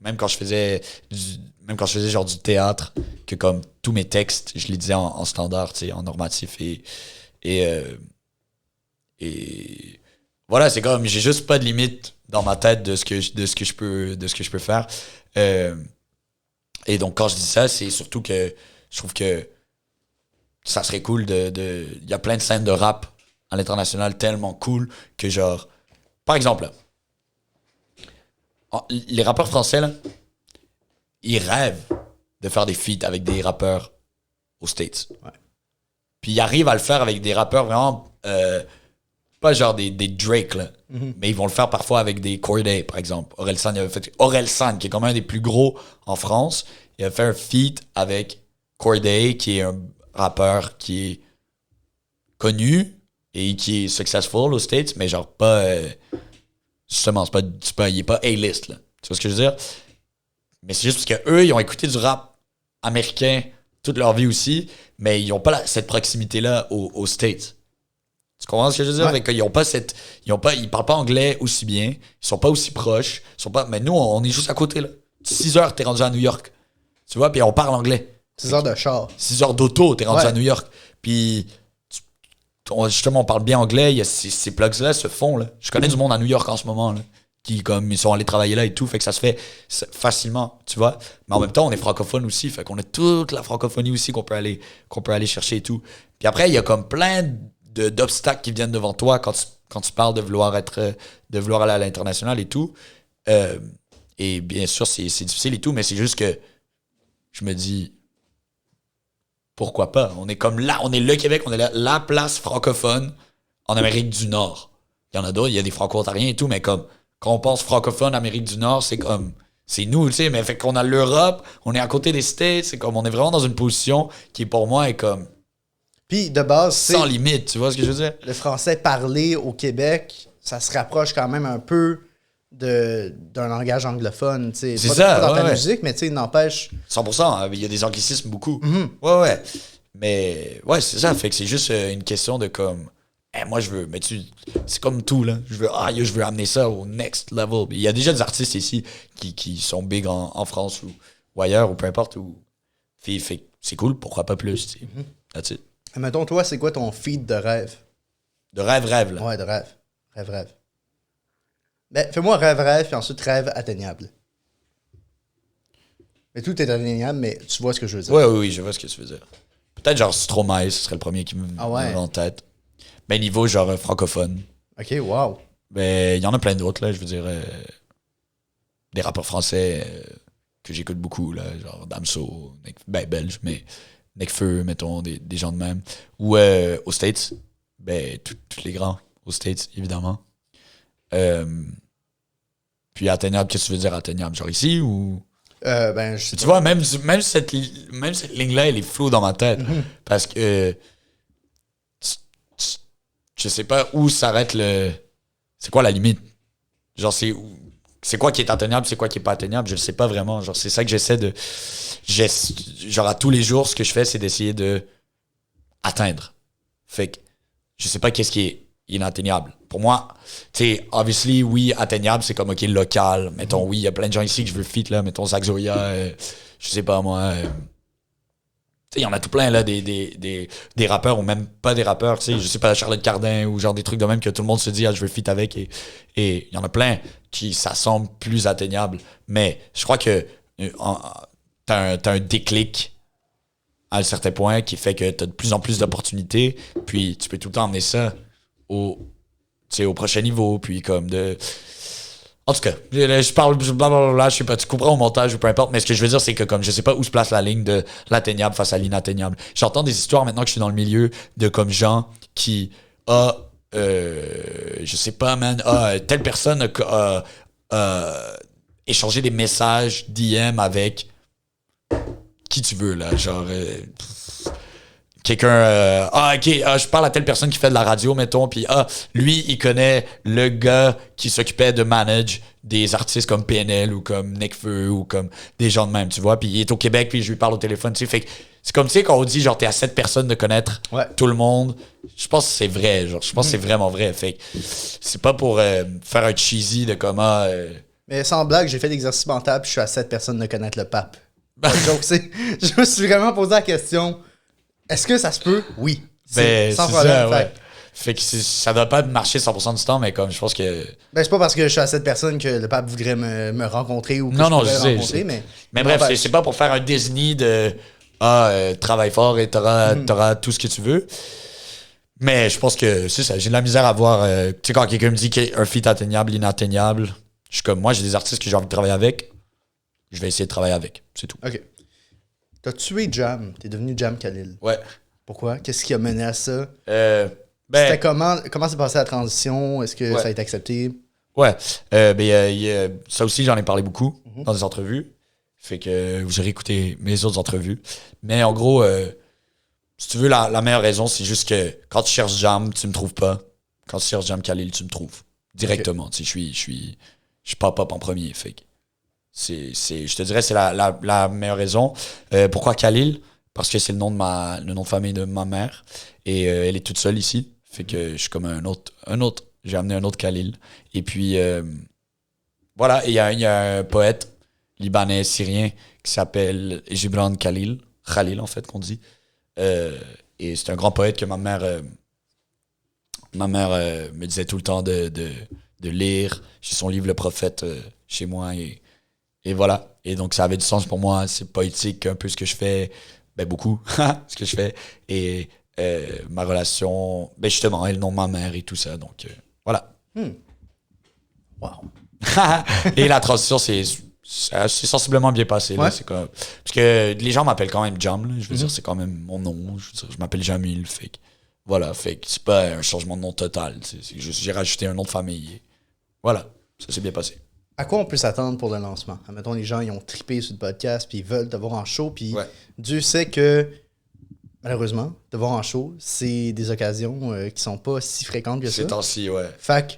même quand je faisais genre du théâtre, que comme tous mes textes, je les disais en standard, tu sais, en normatif et voilà, c'est comme j'ai juste pas de limite dans ma tête de ce que je peux faire. Et donc quand je dis ça, c'est surtout que je trouve que ça serait cool il y a plein de scènes de rap à l'international tellement cool que genre par exemple là, les rappeurs français là, ils rêvent de faire des feats avec des rappeurs aux States. Ouais. Puis ils arrivent à le faire avec des rappeurs vraiment pas genre des Drake là, mais ils vont le faire parfois avec des Corday par exemple. Orelsan qui est comme un des plus gros en France, il a fait un feat avec Corday qui est un rappeur qui est connu et qui est successful aux States, mais genre pas justement il est pas A-list là. Tu vois ce que je veux dire? Mais c'est juste parce qu'eux, ils ont écouté du rap américain toute leur vie aussi, mais ils n'ont pas cette proximité-là aux States. Tu comprends ce que je veux dire? Ouais. Ils parlent pas anglais aussi bien, ils sont pas aussi proches, mais nous, on est juste à côté, là. 6 heures, t'es rendu à New York. Tu vois? Puis on parle anglais. 6 heures de char. 6 heures d'auto, t'es rendu Ouais. à New York. Puis justement, on parle bien anglais, il y a ces plugs-là se font, là. Je connais du monde à New York en ce moment, là, qui, comme, ils sont allés travailler là et tout, fait que ça se fait facilement, tu vois. Mais en même temps, on est francophone aussi, fait qu'on a toute la francophonie aussi qu'on peut aller chercher et tout. Puis après, il y a comme plein d'obstacles qui viennent devant toi quand tu parles de vouloir aller à l'international et tout. Et bien sûr, c'est difficile et tout, mais c'est juste que je me dis, pourquoi pas? On est comme là, on est le Québec, on est la place francophone en Amérique du Nord. Il y en a d'autres, il y a des franco-ontariens et tout, mais comme quand on pense francophone Amérique du Nord, c'est comme c'est nous, tu sais, mais fait qu'on a l'Europe, on est à côté des States, c'est comme on est vraiment dans une position qui pour moi est comme Puis de base, sans limite, tu vois ce que je veux dire? le français parlé au Québec, ça se rapproche quand même un peu d'un langage anglophone, tu sais. C'est Pas ça, dans ta ouais. musique, mais tu sais, n'empêche. 100%, il y a des anglicismes beaucoup. Ouais. Mais ouais, c'est ça, fait que c'est juste une question de comme moi je veux, mais c'est comme tout là, je veux amener ça au next level. Il y a déjà des artistes ici qui sont big en France ou ailleurs ou peu importe fait que c'est cool, pourquoi pas plus, tu sais. That's it. Mettons, toi, c'est quoi ton feed de rêve? De rêve là. Ouais, de rêve. Rêve. Ben, fais-moi rêve, puis ensuite rêve atteignable. Mais tout est atteignable, mais tu vois ce que je veux dire. Oui, je vois ce que tu veux dire. Peut-être genre Stromae, ce serait le premier qui me vient en tête. Ben niveau genre francophone. Ok, wow. Ben il y en a plein d'autres là, je veux dire des rappeurs français que j'écoute beaucoup là, genre Damso, belge, mais Nekfeu, mettons des gens de même. Ou aux States, ben tous les grands aux States évidemment. Puis atteignable, qu'est-ce que tu veux dire atteignable, genre ici ou Ben, je sais tu vois, même cette ligne-là, elle est floue dans ma tête. Parce que je sais pas où s'arrête c'est quoi la limite? Genre, c'est quoi qui est atteignable, c'est quoi qui est pas atteignable? Je le sais pas vraiment. Genre, c'est ça que genre, à tous les jours, ce que je fais, c'est d'essayer de atteindre. Fait que je sais pas qu'est-ce qui est inatteignable. Pour moi, tu sais, obviously, oui, atteignable, c'est comme, OK, local. Mettons, oui, il y a plein de gens ici que je veux fit, là. Mettons, Zach Zoya, je sais pas, moi. Tu sais, il y en a tout plein, là, des rappeurs, ou même pas des rappeurs, tu sais, je sais pas, Charlotte Cardin, ou genre des trucs de même que tout le monde se dit, je veux fit avec, et il y en a plein qui, ça semble plus atteignable. Mais je crois que t'as un déclic à un certain point qui fait que t'as de plus en plus d'opportunités, puis tu peux tout le temps emmener ça au prochain niveau, puis comme de... En tout cas, je parle blablabla, je sais pas, tu comprends au montage ou peu importe, mais ce que je veux dire, c'est que comme je sais pas où se place la ligne de l'atteignable face à l'inatteignable. J'entends des histoires maintenant que je suis dans le milieu de comme gens qui je sais pas, man, telle personne a échangé des messages DM avec qui tu veux, là, genre... quelqu'un, je parle à telle personne qui fait de la radio, mettons, puis lui, il connaît le gars qui s'occupait de manage des artistes comme PNL ou comme Nekfeu ou comme des gens de même, tu vois, puis il est au Québec, puis je lui parle au téléphone, tu sais, fait que c'est comme, tu sais, quand on dit, genre, t'es à 7 personnes de connaître tout le monde, je pense que c'est vrai, genre, je pense que c'est vraiment vrai, fait que c'est pas pour faire un cheesy de comment... Mais sans blague, j'ai fait l'exercice mental, puis je suis à 7 personnes de connaître le pape. Donc, je me suis vraiment posé la question... Est-ce que ça se peut? Oui. Sans problème. Ça, ouais. Fait que ça doit pas marcher 100% du temps, mais comme je pense que... Ben, c'est pas parce que je suis à cette personne que le pape voudrait me rencontrer ou que je pourrais rencontrer, mais bref, c'est pas pour faire un Disney de travaille fort et t'auras tout ce que tu veux. Mais je pense que c'est ça. J'ai de la misère à voir... tu sais, quand quelqu'un me dit qu'un feat atteignable, inatteignable, je suis comme, moi, j'ai des artistes que j'ai envie de travailler avec, je vais essayer de travailler avec. C'est tout. OK. T'as tué Jam. T'es devenu Jam Khalil. Ouais. Pourquoi? Qu'est-ce qui a mené à ça? C'était comment s'est passée la transition? Est-ce que ça a été accepté? Ouais. Ça aussi, j'en ai parlé beaucoup dans des entrevues. Fait que vous aurez écouté mes autres entrevues. Mais en gros, si tu veux, la meilleure raison, c'est juste que quand tu cherches Jam, tu me trouves pas. Quand tu cherches Jam Khalil, tu me trouves. Directement. Okay. Tu sais, je pop-up en premier. Fait que je te dirais c'est la meilleure raison. Pourquoi Khalil? Parce que c'est le nom de famille de ma mère et elle est toute seule ici, fait que je suis comme un autre j'ai amené un autre Khalil et puis voilà, il y a un poète libanais syrien qui s'appelle Gibran Khalil en fait qu'on dit, et c'est un grand poète que ma mère me disait tout le temps de lire. J'ai son livre Le Prophète chez moi et voilà. Et donc, ça avait du sens pour moi. C'est poétique, un peu ce que je fais. Ben, beaucoup, ce que je fais. Et ma relation, ben, justement, et le nom de ma mère et tout ça. Donc, voilà. Wow. Et la transition, c'est sensiblement bien passé. Là. C'est comme... Parce que les gens m'appellent quand même Jam. Là. Je veux dire, c'est quand même mon nom. Je m'appelle Jamil. Fait que, voilà. Fait que c'est pas un changement de nom total. C'est juste, j'ai rajouté un nom de famille. Et voilà. Ça s'est bien passé. À quoi on peut s'attendre pour le lancement? Admettons, les gens, ils ont trippé sur le podcast, puis ils veulent te voir en show, puis Dieu sait que, malheureusement, te voir en show, c'est des occasions qui sont pas si fréquentes que ça. Ces temps-ci, ouais. Fait que,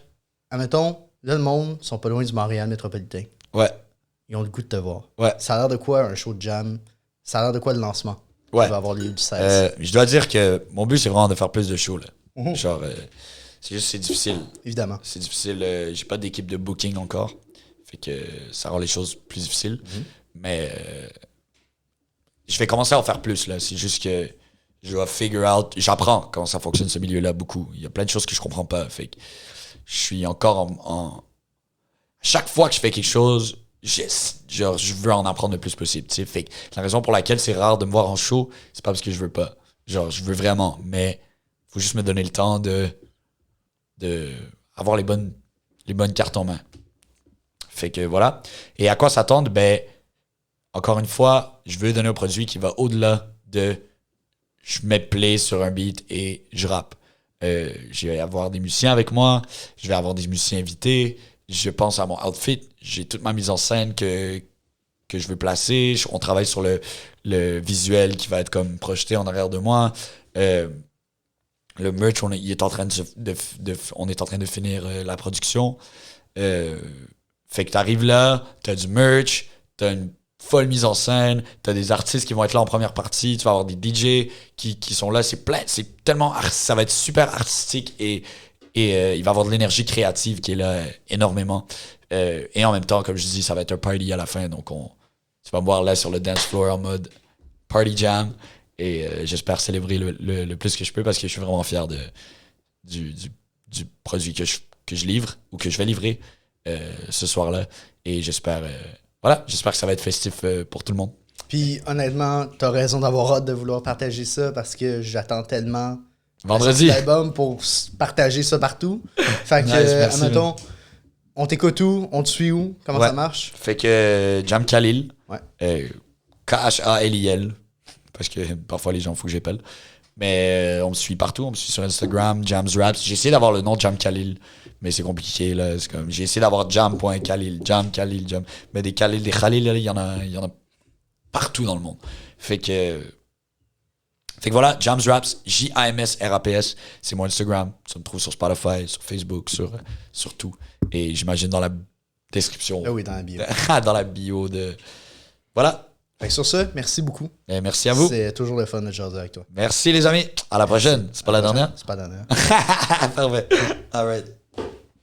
admettons, là, le monde sont pas loin du Montréal métropolitain. Ouais. Ils ont le goût de te voir. Ouais. Ça a l'air de quoi, un show de jam? Ça a l'air de quoi, le lancement? Ouais. Qui va avoir lieu du 16. Je dois dire que mon but, c'est vraiment de faire plus de shows, là. Genre, c'est difficile. Évidemment. C'est difficile. J'ai pas d'équipe de booking encore. Fait que ça rend les choses plus difficiles. Mais je vais commencer à en faire plus, là. C'est juste que je dois figure out. J'apprends comment ça fonctionne, ce milieu-là, beaucoup. Il y a plein de choses que je comprends pas. Fait que je suis encore chaque fois que je fais quelque chose, je veux en apprendre le plus possible. T'sais. Fait que la raison pour laquelle c'est rare de me voir en show, c'est pas parce que je veux pas. Genre, je veux vraiment. Mais faut juste me donner le temps de avoir les bonnes cartes en main. Fait que voilà. Et à quoi s'attendre? Ben, encore une fois, je veux donner un produit qui va au-delà de je mets play sur un beat et je rappe. Je vais avoir des musiciens avec moi, je vais avoir des musiciens invités, je pense à mon outfit, j'ai toute ma mise en scène que je veux placer, on travaille sur le visuel qui va être comme projeté en arrière de moi. Le merch, on est en train de finir la production. Fait que t'arrives là, t'as du merch, t'as une folle mise en scène, t'as des artistes qui vont être là en première partie, tu vas avoir des DJ qui sont là, c'est tellement ça va être super artistique et il va y avoir de l'énergie créative qui est là énormément. Et en même temps, comme je dis, ça va être un party à la fin, donc tu vas me voir là sur le dance floor en mode party jam et j'espère célébrer le plus que je peux parce que je suis vraiment fier du produit que je livre ou que je vais livrer ce soir-là. Et j'espère que ça va être festif pour tout le monde. Puis honnêtement, t'as raison d'avoir hâte de vouloir partager ça parce que j'attends tellement vendredi l'album pour partager ça partout. Fait que, merci, admettons, on t'écoute où? On te suit où? Comment ça marche? Fait que Jam Khalil, Khalil, parce que parfois les gens faut que j'appelle. Mais on me suit partout, on me suit sur Instagram, Jams Raps. J'ai essayé d'avoir le nom de Jam Khalil, mais c'est compliqué là. C'est comme, j'ai essayé d'avoir Jam.Khalil, Jam Khalil, Jam. Mais des Khalil, il y en a partout dans le monde. Fait que Fait que voilà, Jams Raps, JAMSRAPS, c'est mon Instagram. Tu me trouves sur Spotify, sur Facebook, sur tout. Et j'imagine dans la description. Ah oui, dans la bio. Dans la bio de... Voilà. Fait que sur ça, merci beaucoup. Et merci à vous. C'est toujours le fun de jaser avec toi. Merci les amis. À la prochaine. C'est pas la dernière? C'est pas la dernière. Parfait. All right.